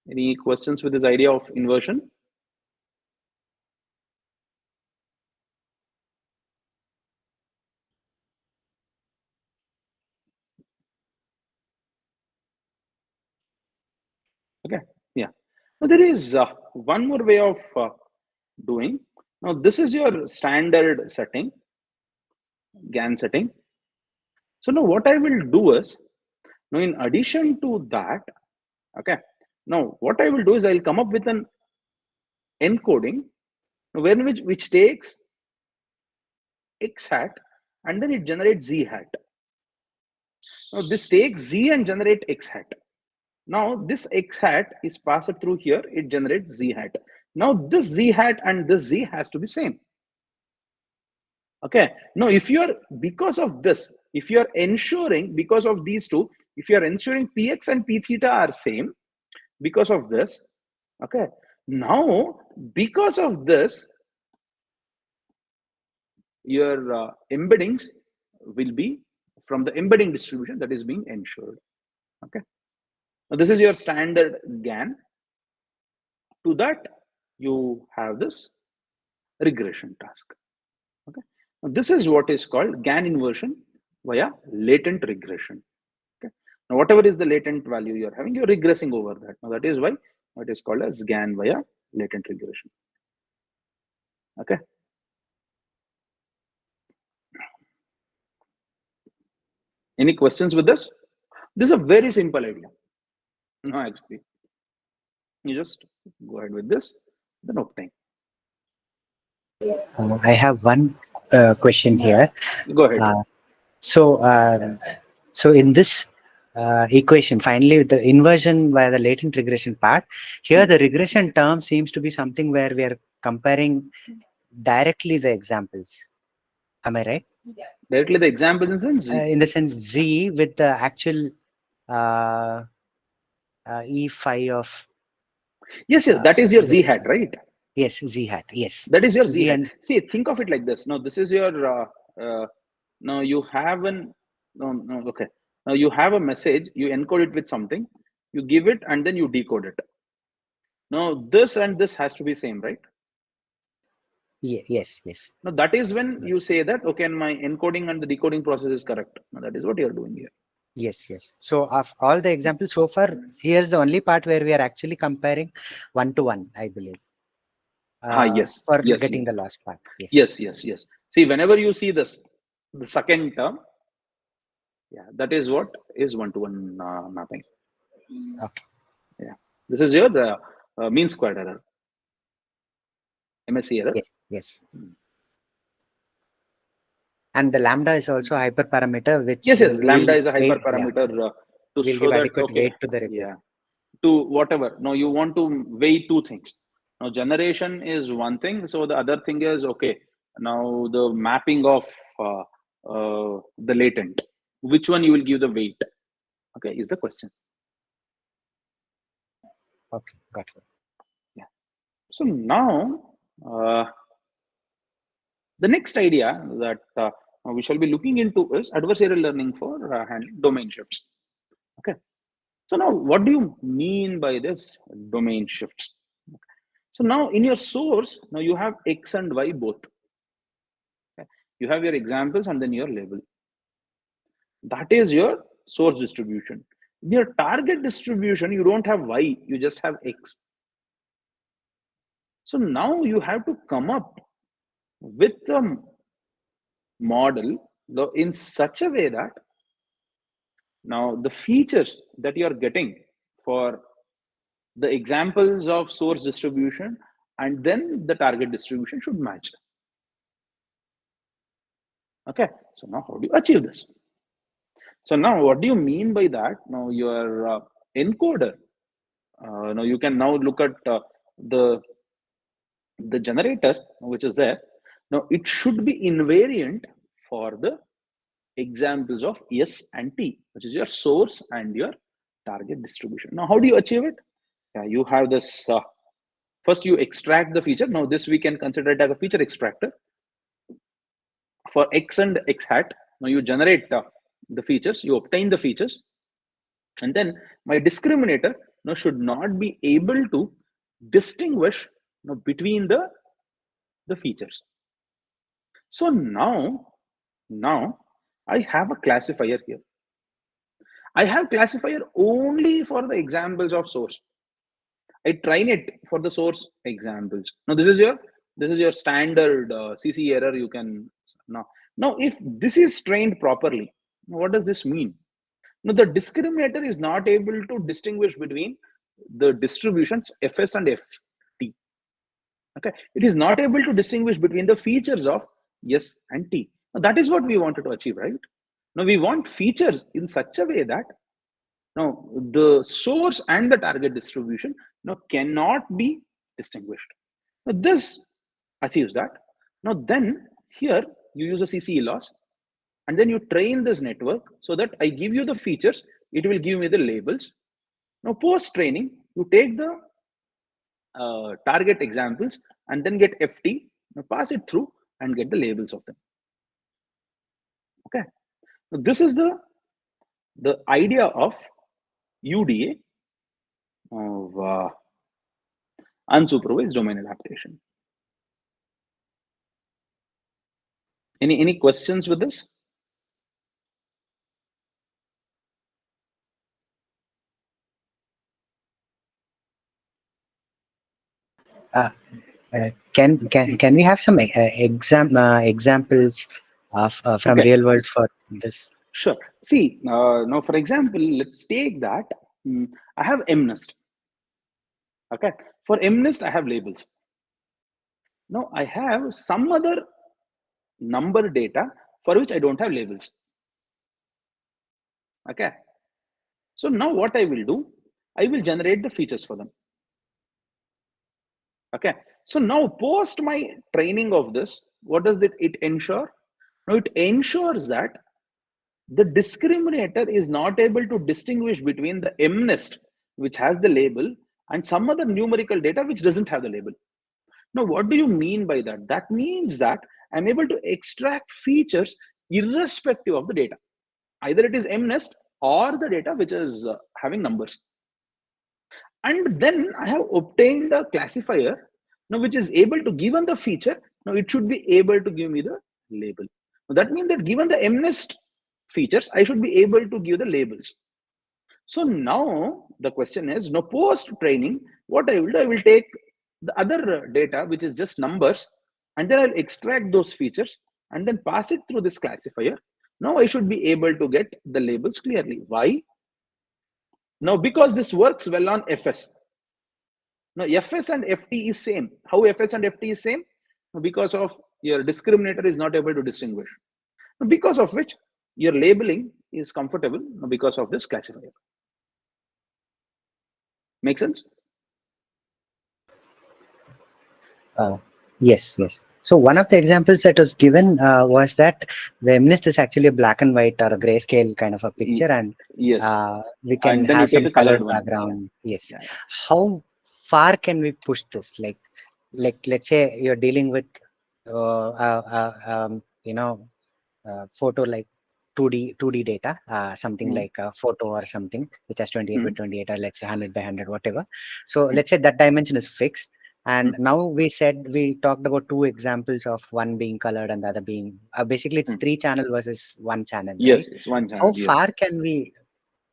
Any questions with this idea of inversion? Okay, yeah. Now there is one more way of doing. Now this is your standard setting, GAN setting. So now what I will do is, now in addition to that, okay, now what I will do is I'll come up with an encoding which takes X hat and then it generates Z hat. Now this takes Z and generate X hat. Now this X hat is passed through here, it generates Z hat. Now this Z hat and this Z has to be same. Okay. Now if you're, because of this, if you're ensuring, because of these two, if you're ensuring Px and P theta are same, because of this, okay. Now, because of this, your embeddings will be from the embedding distribution that is being ensured. Okay. Now this is your standard GAN. To that, you have this regression task. Okay. Now, this is what is called GAN inversion via latent regression. Okay. Now, whatever is the latent value you're having, you're regressing over that. Now, that is why it is called as GAN via latent regression. Okay. Any questions with this? This is a very simple idea. No, actually, you just go ahead with this, then obtain. I have one question here. Go ahead. So, so in this equation, finally, the inversion via the latent regression part, here the regression term seems to be something where we are comparing directly the examples. Am I right? Directly the examples In the sense Z with the actual E phi of. Yes, that is your Z hat, right? Yes, Z hat. Yes. That is your So Z hat. See, think of it like this. Now, this is your, now you have an, no, okay. Now you have a message, you encode it with something, you give it, and then you decode it. Now, this and this has to be same, right? Yeah, yes. Now, that is when you say that, okay, and my encoding and the decoding process is correct. Now, that is what you're doing here. Yes. So, of all the examples so far, here's the only part where we are actually comparing one to one, I believe. Yes. For yes, getting yes. the last part. Yes. See, whenever you see this, the second term, yeah, that is what is one-to-one mapping. Okay. Yeah. This is your the mean squared error. MSE error. Yes. And the lambda is also a hyperparameter, which yes, lambda is a hyperparameter to will show give that adequate weight to the report. Yeah, to whatever. Now you want to weigh two things. Now generation is one thing, so the other thing is okay. Now the mapping of the latent, which one you will give the weight? Okay, is the question. Okay, got it. Yeah. So now the next idea that we shall be looking into is adversarial learning for handling domain shifts. Okay. So now, what do you mean by this domain shifts? So now in your source, now you have X and Y both. Okay. You have your examples and then your label. That is your source distribution. In your target distribution, you don't have Y, you just have X. So now you have to come up with a model in such a way that now the features that you are getting for the examples of source distribution and then the target distribution should match. Okay, so now how do you achieve this? So now what do you mean by that? Now your encoder, now you can now look at the generator which is there. Now it should be invariant for the examples of S and T, which is your source and your target distribution. Now how do you achieve it? Yeah, you have this first you extract the feature. Now this we can consider it as a feature extractor for X and X hat. Now you generate the features, you obtain the features, and then my discriminator now should not be able to distinguish between the features. So now I have a classifier here. I have classifier only for the examples of source. I train it for the source examples. Now this is your standard CC error. You can now if this is trained properly, what does this mean? Now the discriminator is not able to distinguish between the distributions Fs and Ft. Okay, it is not able to distinguish between the features of S and T. Now that is what we wanted to achieve, right? Now we want features in such a way that now the source and the target distribution cannot be distinguished. Now this achieves that. Now then here you use a CCE loss and then you train this network so that I give you the features, it will give me the labels. Now post training, you take the target examples and then get FT, pass it through and get the labels of them. Okay, now this is the idea of UDA, of unsupervised domain adaptation. Any questions with this? Uh, can we have some examples of from Okay, real world for this? sure. See, now for example, let's take that. I have MNIST. Okay, for MNIST, I have labels. Now I have some other number data for which I don't have labels. Okay, so now what I will do, I will generate the features for them. Okay, so now post my training of this, what does it ensure? Now it ensures that the discriminator is not able to distinguish between the MNIST, which has the label, and some other numerical data which doesn't have the label. Now, what do you mean by that? That means that I'm able to extract features irrespective of the data. Either it is MNIST or the data which is having numbers. And then I have obtained a classifier now which is able to, given the feature, now it should be able to give me the label. Now, that means that given the MNIST features, I should be able to give the labels. So now the question is, now post training, what I will do, I will take the other data, which is just numbers, and then I'll extract those features and then pass it through this classifier. Now I should be able to get the labels clearly. Why? Now, because this works well on FS. Now, FS and FT is same. How FS and FT is same? Because of your discriminator is not able to distinguish. Because of which your labeling is comfortable because of this classifier. Make sense? Yes. So one of the examples that was given was that the MNIST is actually a black and white or a grayscale kind of a picture, and Yes. we can And then you have take some the colored colored one. background. Yes. Yeah. How far can we push this? Like let's say you're dealing with photo like 2D data, something like a photo or something which has 28 by 28 or let's say 100 by 100, whatever. So let's say that dimension is fixed. And now we talked about two examples of one being colored and the other being basically it's 3 channel versus 1 channel, right? Yes, it's one How channel. Yes. far can we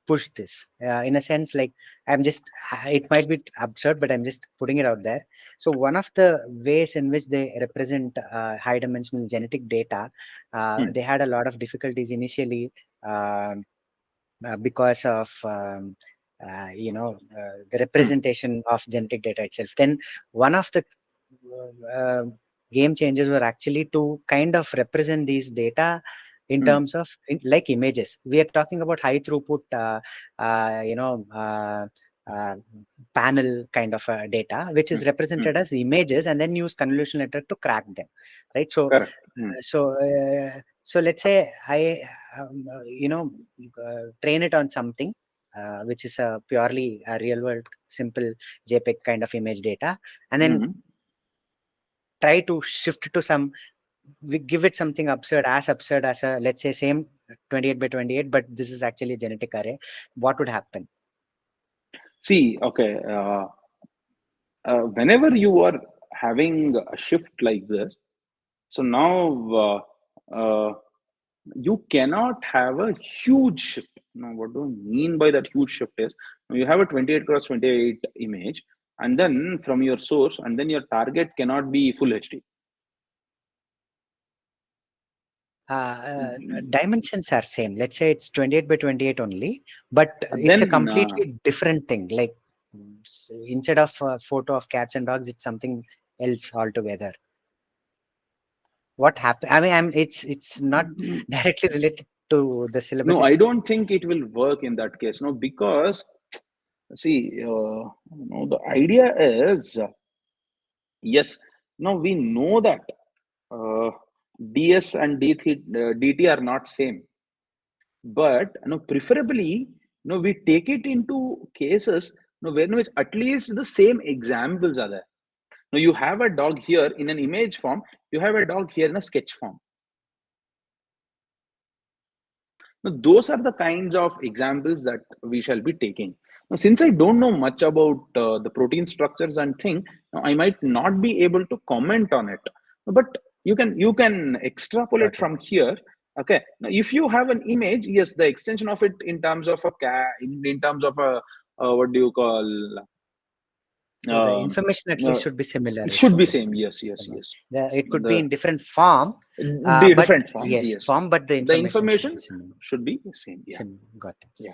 push this in a sense. Like, I'm just, it might be absurd, but I'm just putting it out there. So one of the ways in which they represent high dimensional genetic data, Hmm. they had a lot of difficulties initially, because of the Hmm. representation of genetic data itself. Then one of the uh, game changers were actually to kind of represent these data in Hmm. terms of like images. We are talking about high throughput, uh, panel kind of data, which Hmm. is Hmm. represented as images, and then use convolutional network to crack them, right? So, Correct. Hmm. so let's say I, train it on something which is a purely a real world simple JPEG kind of image data, and then Hmm. try to shift to some, we give it something absurd as a, let's say, same 28 by 28, but this is actually a genetic array. What would happen? See, okay. Whenever you are having a shift like this, so now you cannot have a huge shift. Now, what do I mean by that huge shift is, now you have a 28 cross 28 image, and then from your source, and then your target cannot be full HD. Dimensions are same. Let's say it's 28 by 28 only, but it's a Then completely different thing. Like, instead of a photo of cats and dogs, it's something else altogether. What happened? I mean, it's not directly related to the syllabus. no, I It's don't think it will work in that case. No, because see, the idea is yes. Now we know that uh, DS and DT are not same, but preferably we take it into cases when which at least the same examples are there. Now you have a dog here in an image form, you have a dog here in a sketch form. Now, those are the kinds of examples that we shall be taking. Now, since I don't know much about the protein structures and thing, I might not be able to comment on it. But you can extrapolate got it. from here. Okay. Now, if you have an image, yes, the extension of it in terms of a in terms of a what do you call? So the Um, information at least uh, should be similar, it is should what be you're same. saying. Yes, yes, yes. It could be The in different form, but different forms. yes, Yes, form, but the the information should be information similar. should be same. Yeah, Got it. yeah.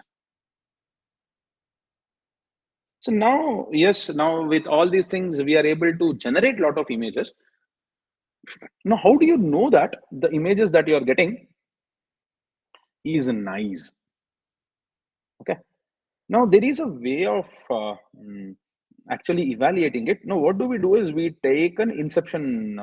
So now, yes, now with all these things, we are able to generate a lot of images. Now, how do you know that the images that you are getting is nice? Okay. Now, there is a way of actually evaluating it. Now, what do we do is we take an inception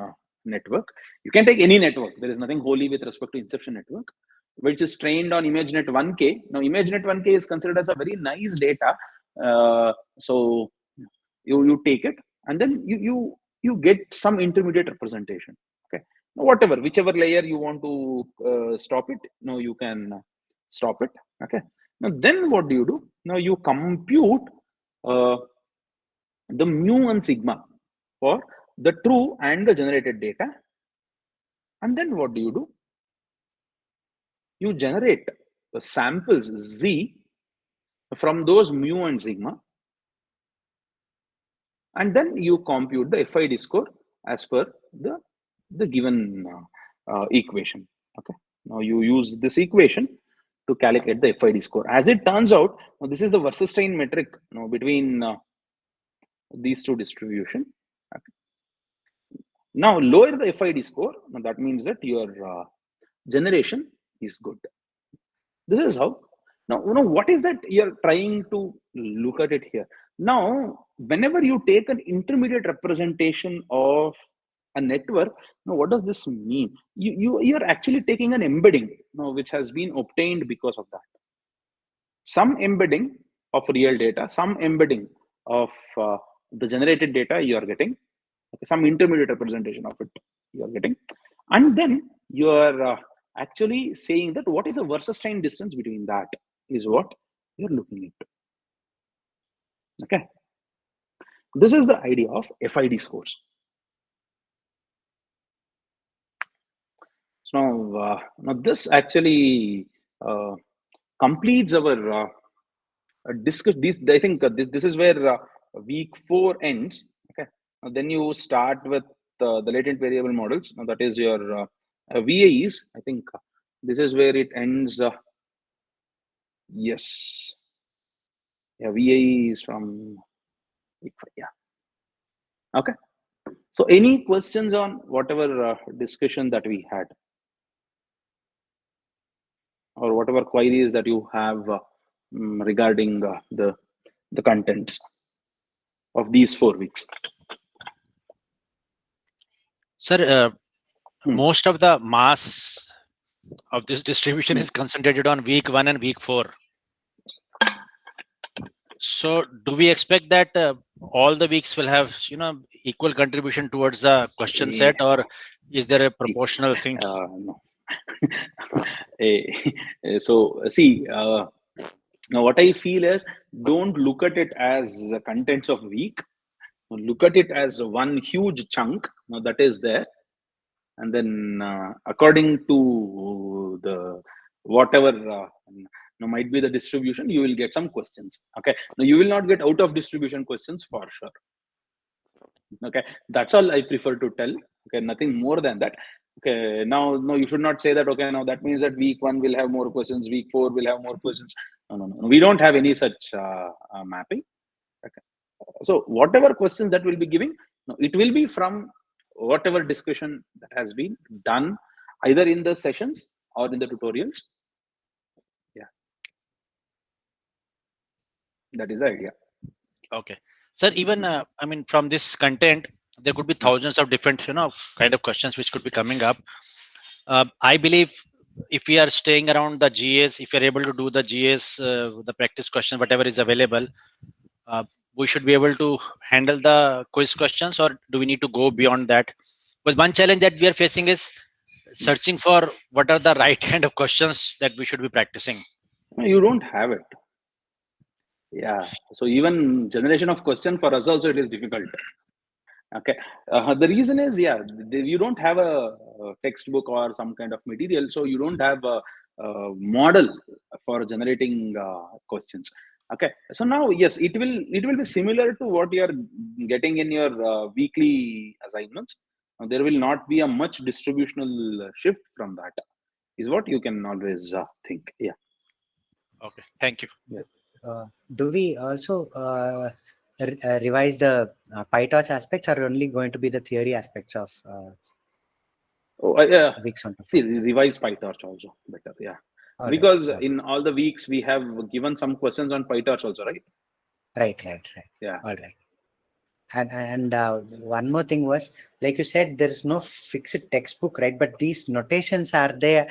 network. You can take any network. There is nothing holy with respect to inception network, which is trained on ImageNet 1K. Now, ImageNet 1K is considered as a very nice data. So you take it, and then you get some intermediate representation. Okay. Now, whatever, whichever layer you want to stop it, now you can stop it. Okay. Now then what do you do? Now you compute uh, the mu and sigma for the true and the generated data, and then what do? You generate the samples z from those mu and sigma, and then you compute the FID score as per the given equation. Okay. Now you use this equation to calculate the FID score. As it turns out, now this is the Versenstein metric between these two distribution. Okay. Now lower the FID score. Now that means that your generation is good. This is how. Now, what is that you're trying to look at it here? Now, whenever you take an intermediate representation of a network, now what does this mean? You're actually taking an embedding, which has been obtained because of that. Some embedding of real data, some embedding of the generated data you are getting, okay, some intermediate representation of it you are getting, and then you are actually saying that what is a Versenstein distance between that is what you're looking into. Okay, this is the idea of FID scores. So now this actually completes our discuss these. I think this is where week 4 ends. Okay, then you start with the latent variable models. Now that is your VAEs. I think this is where it ends. Yes, yeah, VAE is from week 5. Yeah. Okay. So, any questions on whatever discussion that we had, or whatever queries that you have regarding the contents of these 4 weeks? Sir, Hmm. most of the mass of this distribution is concentrated on week 1 and week 4. So do we expect that all the weeks will have, equal contribution towards the question set, or is there a proportional thing? No. So see, now what I feel is, don't look at it as the contents of week. Look at it as one huge chunk that is there, and then according to the whatever might be the distribution, you will get some questions. Okay, now you will not get out of distribution questions for sure. Okay, that's all I prefer to tell. Okay, nothing more than that. Okay, now no, you should not say that. Okay, now that means that week 1 will have more questions, week 4 will have more questions. No. We don't have any such mapping. Okay, so whatever questions that we'll be giving, no, it will be from whatever discussion that has been done either in the sessions or in the tutorials. Yeah, that is the idea. Okay, sir, even I mean, from this content there could be thousands of different kind of questions which could be coming up. I believe if we are staying around the GAs, if you're able to do the GAs, the practice question, whatever is available, we should be able to handle the quiz questions, or do we need to go beyond that? Because one challenge that we are facing is searching for what are the right kind of questions that we should be practicing. You don't have it. Yeah, so even generation of question for us also, it is difficult. Okay, the reason is, yeah, you don't have a textbook or some kind of material, so you don't have a model for generating questions. Okay, so now yes, it will be similar to what you are getting in your weekly assignments. There will not be a much distributional shift from that, is what you can always think. Yeah. Okay, thank you. Do we also revise the PyTorch aspects, or only going to be the theory aspects of Oh, yeah. weeks 1 to See, 4? revise PyTorch also better. Yeah. All right. Because Okay. in all the weeks we have given some questions on PyTorch also, right? Right. Yeah. All right. And one more thing was, like you said, there is no fixed textbook, right? But these notations, are they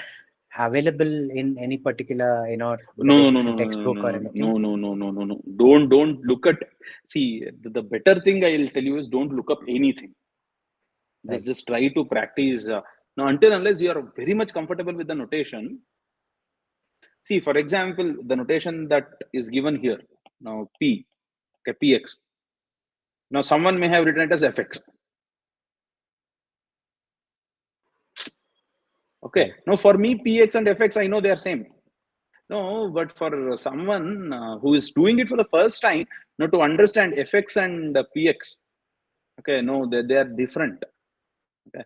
available in any particular, the No, no, basics no, in no, no, textbook or no, anything? no, no, no, no, no, no. Don't look at. See, the better thing I'll tell you is, don't look up anything. Right. Just try to practice. Now, until unless you are very much comfortable with the notation. See, for example, the notation that is given here now, P, okay, PX. Now, someone may have written it as FX. Okay. Right. Now, for me, PX and FX, I know they are same. No, but for someone who is doing it for the first time, now to understand FX and PX, okay, no, they are different. Okay,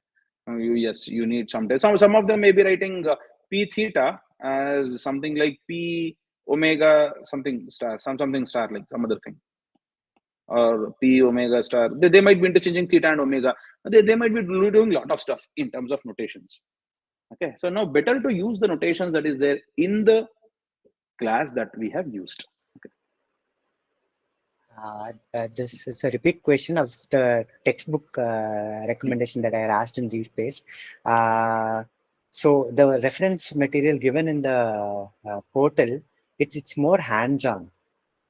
yes, you need some time. Some of them may be writing P theta as something like P omega something star, something star, like some other thing, or P omega star. They might be interchanging theta and omega. They might be doing a lot of stuff in terms of notations. Okay, so now better to use the notations that is there in the class that we have used. Okay. This is a repeat question of the textbook recommendation that I had asked in Z space. So the reference material given in the portal, it's more hands-on,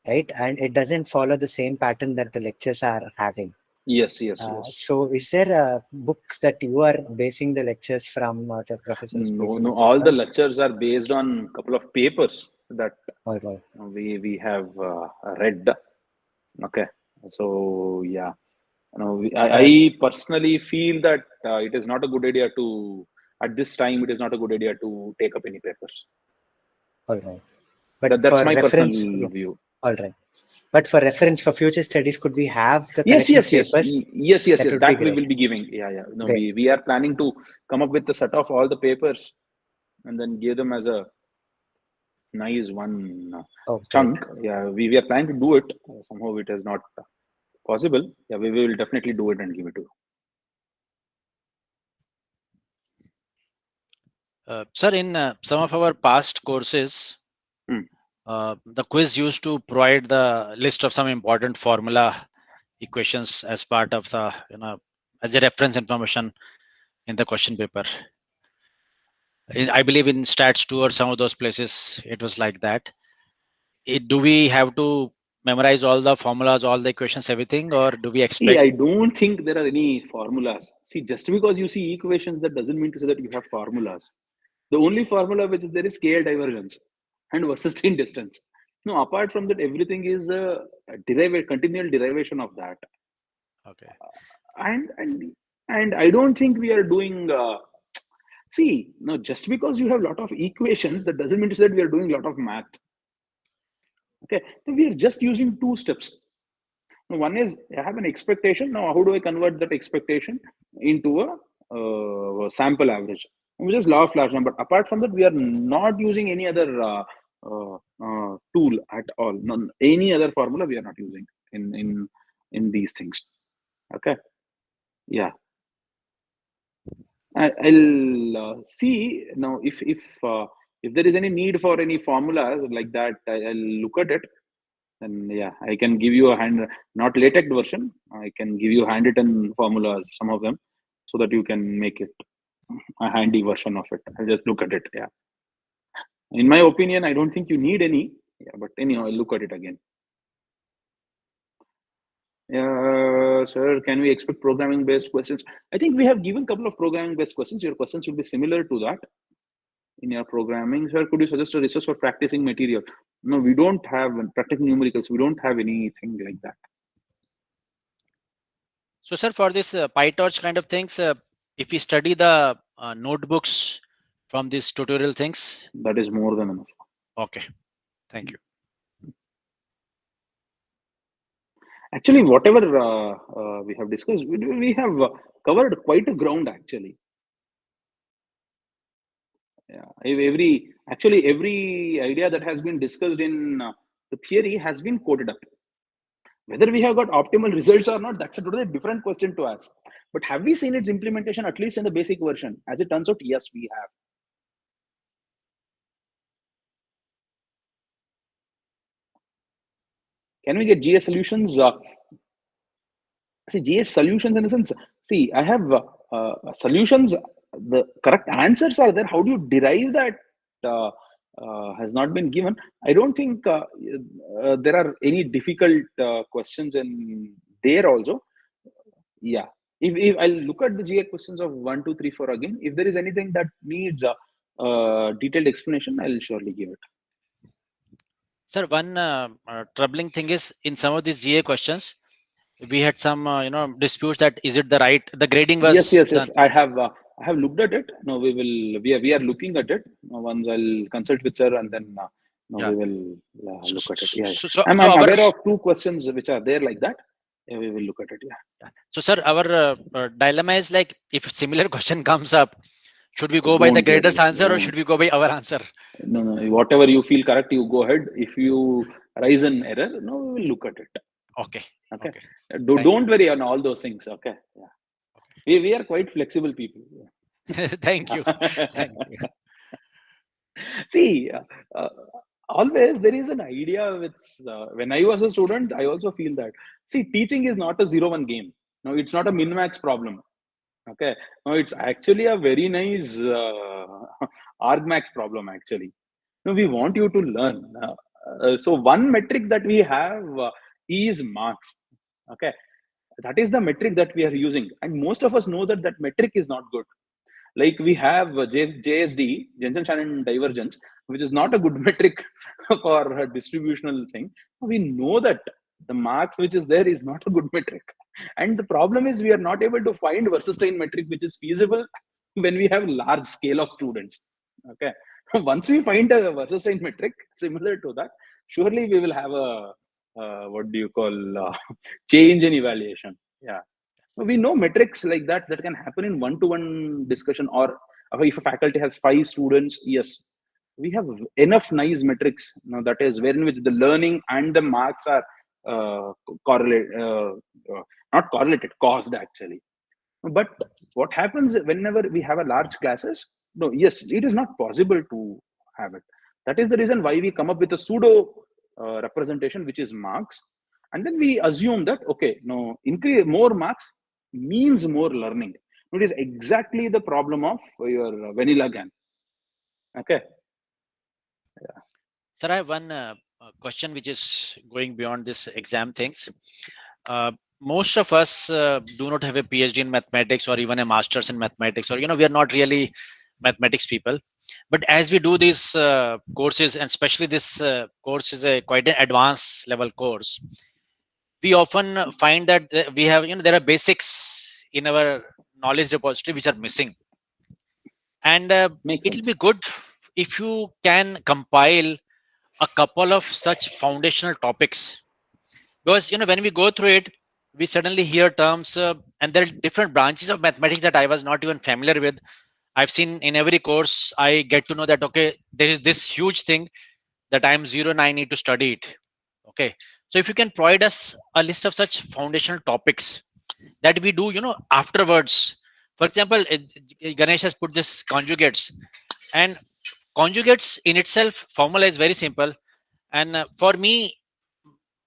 right? And it doesn't follow the same pattern that the lectures are having. Yes. So is there books that you are basing the lectures from, or the professors basing No. lectures All the from? lectures are based on a couple of papers that All right. we have read. Okay, so yeah, Uh, I personally feel that it is not a good idea to, at this time, it is not a good idea to take up any papers. all right. But That's for my reference, personal view. All right. But for reference for future studies, could we have the Yes, collection of yes, yes, papers? yes, yes, That yes. would be That we great. will be giving. Yeah, yeah. No, Great. we are planning to come up with a set of all the papers and then give them as a nice one Oh, great. chunk. Yeah, we are planning to do it. Somehow it is not possible. Yeah, we will definitely do it and give it to you. Sir, in some of our past courses, Hmm. the quiz used to provide the list of some important formula equations as part of the, as a reference information in the question paper. I believe in Stats 2 or some of those places, it was like that. Do we have to memorize all the formulas, all the equations, everything, or do we See, expect? I don't think there are any formulas. See, just because you see equations, that doesn't mean to say that you have formulas. The only formula which is there is scale divergence and Weierstrass distance. No, apart from that, everything is a continual derivation of that. Okay. And and and I don't think we are doing. See, no, just because you have a lot of equations, that doesn't mean to say that we are doing a lot of math. Okay, so we are just using two steps. One is I have an expectation. Now, how do I convert that expectation into a sample average? We just law of large number. Apart from that, we are not using any other tool at all. None, any other formula we are not using in these things. Okay. Yeah. I'll see now if there is any need for any formulas like that. I'll look at it. And yeah, I can give you a not LaTeX version. I can give you handwritten formulas, some of them, so that you can make it a handy version of it. I'll just look at it. Yeah. In my opinion, I don't think you need any. Yeah, but anyhow, I'll look at it again. Sir, can we expect programming based questions? I think we have given a couple of programming based questions. Your questions will be similar to that in your programming. Sir, could you suggest a resource for practicing material? No, we don't have practicing numericals. We don't have anything like that. So, sir, for this PyTorch kind of things, if we study the notebooks from these tutorial things, That is more than enough. okay, thank you. Actually, whatever we have discussed, we have covered quite a ground actually. Yeah, every idea that has been discussed in the theory has been coded up. Whether we have got optimal results or not, that's a totally different question to ask. But have we seen its implementation, at least in the basic version? As it turns out, yes, we have. Can we get GS solutions? See, GS solutions in a sense. See, I have solutions. The correct answers are there. How do you derive that? Has not been given. I don't think there are any difficult questions in there also. Yeah. If I'll look at the GA questions of 1, 2, 3, 4 again, if there is anything that needs a detailed explanation, I'll surely give it. Sir, one troubling thing is in some of these GA questions, we had some disputes that is it the grading Yes, was yes, done. yes. I have looked at it. No, we are looking at it. Once I'll consult with sir, and then no, Yeah. we will So, look at it. so, Yeah, so, so I'm so our aware of two questions which are there like that. Yeah, we will look at it. Yeah. so sir, our dilemma is like if a similar question comes up, should we go by the Don't grader's worry. answer or should Don't. we go by our answer? No, no. Whatever you feel correct, you go ahead. If you raise an error, no, we will look at it. Okay. Okay. Okay. Thank you. Don't worry on all those things. Okay. Yeah. We are quite flexible people. Thank you. Yeah. Thank you. See, always there is an idea with when I was a student, I also feel that. See, teaching is not a 0-1 game. No, it's not a min max problem. Okay. No, it's actually a very nice argmax problem, actually. No, we want you to learn. So, one metric that we have is marks. Okay. That is the metric that we are using. And most of us know that that metric is not good. Like we have JSD, Jensen-Shannon divergence, which is not a good metric for a distributional thing. We know that the marks which is there is not a good metric. And the problem is we are not able to find Weierstrass metric which is feasible when we have large scale of students. Okay. Once we find a versus sign metric similar to that, surely we will have a what do you call change in evaluation. Yeah, we know metrics like that that can happen in one-to-one discussion, or if a faculty has 5 students, yes, we have enough nice metrics. That is wherein which the learning and the marks are correlate, not correlated, caused actually. But what happens whenever we have a large classes? No, yes, it is not possible to have it. That is the reason why we come up with a pseudo representation, which is marks, and then we assume that okay, no, increase more marks means more learning. It is exactly the problem of your vanilla GAN. Okay. Sir, I have one question which is going beyond this exam things. Most of us do not have a PhD in mathematics or even a master's in mathematics, or we are not really mathematics people. But as we do these courses, and especially this course is a quite an advanced level course, we often find that we have there are basics in our knowledge repository which are missing, and Makes it will sense. be good if you can compile a couple of such foundational topics, because when we go through it, we suddenly hear terms, and there are different branches of mathematics that I was not even familiar with. I've seen in every course I get to know that okay, there is this huge thing that I'm zero and I need to study it. Okay, so if you can provide us a list of such foundational topics that we do afterwards. For example, Ganesh has put this conjugates, and conjugates in itself formula is very simple, and for me,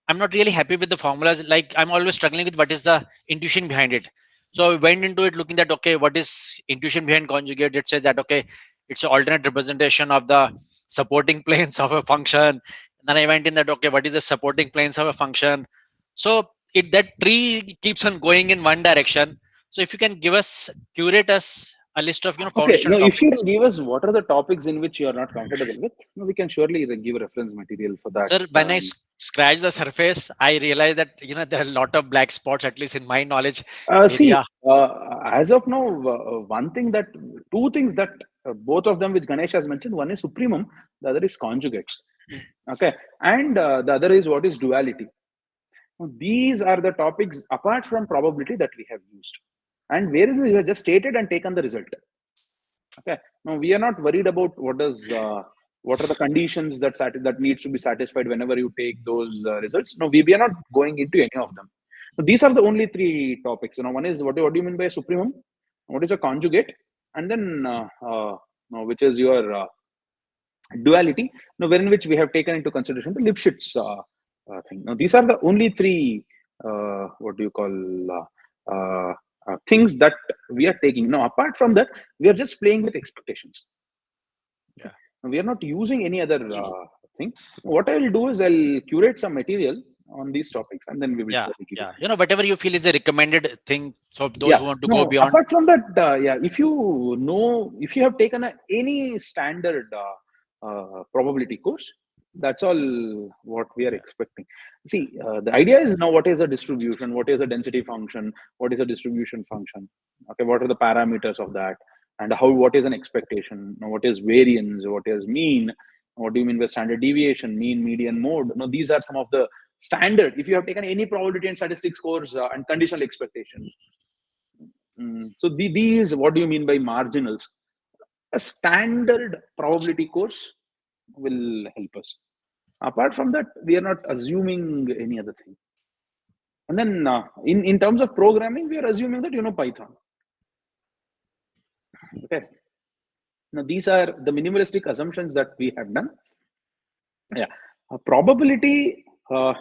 I'm not really happy with the formulas. Like, I'm always struggling with what is the intuition behind it. So I went into it looking that okay, what is intuition behind conjugate? It says that okay, it's an alternate representation of the supporting planes of a function. Then I went in that okay, what is the supporting planes of a function? So that tree keeps on going in one direction. So if you can curate us a list of Okay, foundational now if you topics. can give us what are the topics in which you are not comfortable with, we can surely give reference material for that. Sir, when I scratch the surface, I realize that there are a lot of black spots, at least in my knowledge See, area. as of now, two things that both of them which Ganesh has mentioned, one is supremum, the other is conjugates. Okay, and the other is what is duality. Now, these are the topics apart from probability that we have used, and where we have just stated and taken the result. Okay, now we are not worried about what are the conditions that needs to be satisfied whenever you take those results. No, we are not going into any of them. So these are the only three topics. One is what do you mean by supremum? What is a conjugate? And then no, which is your duality. Now, wherein which we have taken into consideration the Lipschitz thing. Now, these are the only three what do you call things that we are taking. Now, apart from that, we are just playing with expectations. Yeah. We are not using any other thing. What I will do is I'll curate some material on these topics, and then we will Yeah, surely give it. yeah. Whatever you feel is a recommended thing. So those Yeah. who want to go No. beyond. Apart from that, yeah. If you have taken any standard probability course, that's all what we are expecting. See, the idea is now what is a distribution, what is a density function, what is a distribution function. Okay, what are the parameters of that, and what is an expectation? Now, what is variance? What is mean? What do you mean by standard deviation? Mean, median, mode? No, these are some of the standard. If you have taken any probability and statistics course and conditional expectation. So these, what do you mean by marginals? A standard probability course will help us. Apart from that, we are not assuming any other thing. And then in terms of programming, we are assuming that you know Python. Okay. Now these are the minimalistic assumptions that we have done. Yeah. Probability. No,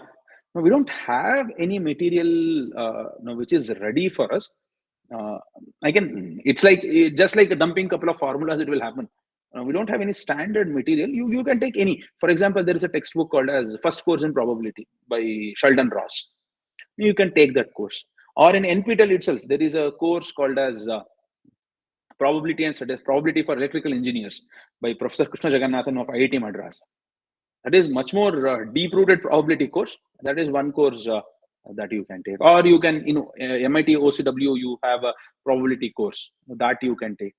we don't have any material no, which is ready for us. Uh, it's like just like dumping couple of formulas, it will happen. We don't have any standard material. You can take any. For example, there is a textbook called as First Course in Probability by Sheldon Ross. You can take that course. Or in NPTEL itself, there is a course called as Probability for Electrical Engineers by Professor Krishna Jagannathan of IIT Madras. That is much more deep-rooted probability course. That is one course that you can take. Or you can, MIT OCW, you have a probability course that you can take.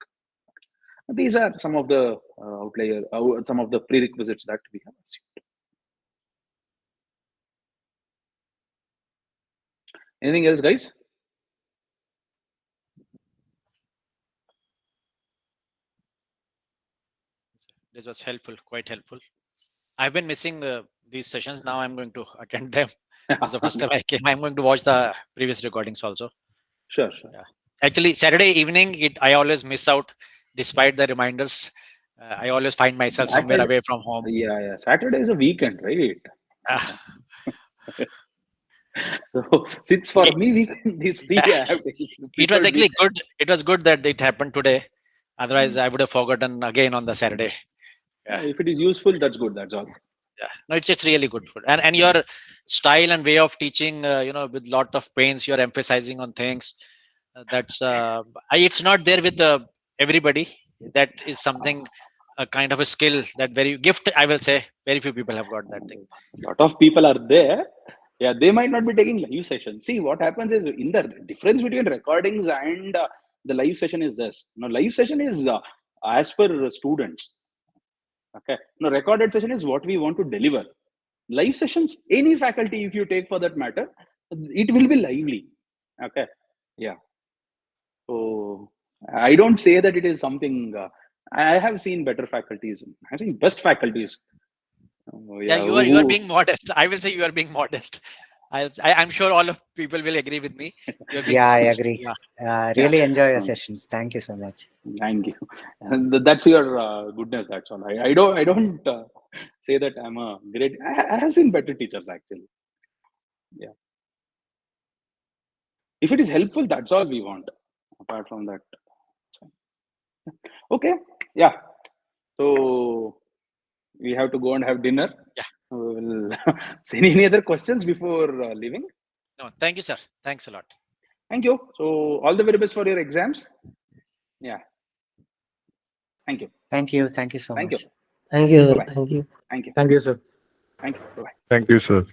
These are some of the some of the prerequisites that we have assumed. Anything else, guys? This was helpful, quite helpful. I've been missing these sessions. Now I'm going to attend them. This is the first time I came. I'm going to watch the previous recordings also. Sure. Yeah. Actually, Saturday evening, I always miss out, despite the reminders. I always find myself somewhere Saturday, away from home. yeah. Saturday is a weekend, right? Ah, So since for it, me weekend is free, I have it was preferred actually weekend. good. It was good that it happened today. Otherwise, I would have forgotten again on the Saturday. Yeah. If it is useful, that's good. That's all. Yeah, no, it's really good food, and your style and way of teaching, with lot of pains, you're emphasizing on things. That's it's not there with everybody. That is something, a kind of a skill that very gift, I will say. Very few people have got that thing. A lot of people are there. Yeah, they might not be taking live session. See, what happens is in the difference between recordings and the live session is this. Now, live session is as per students. Okay. Now, recorded session is what we want to deliver. Live sessions, any faculty, if you take for that matter, it will be lively. Okay. Yeah. So I don't say that it is something. I have seen better faculties. I think best faculties. Yeah, Yeah. you are being modest. I will say you are being modest. I'm sure all of people will agree with me. You are being Yeah, I modest. agree. Yeah, yeah. Really enjoy your um, sessions. Thank you so much. Thank you. And that's your goodness. That's all. I don't say that I'm a great. I have seen better teachers actually. Yeah. If it is helpful, that's all we want. Apart from that, okay. Yeah. So we have to go and have dinner. Yeah. We'll any other questions before leaving? No, thank you, sir. Thanks a lot. Thank you. So all the very best for your exams. Yeah. Thank you. Thank you. Thank you so Thank you. much. Thank you, Bye sir. bye. Thank you. Thank you. Thank you, sir. Thank you. Bye bye. Thank you, sir.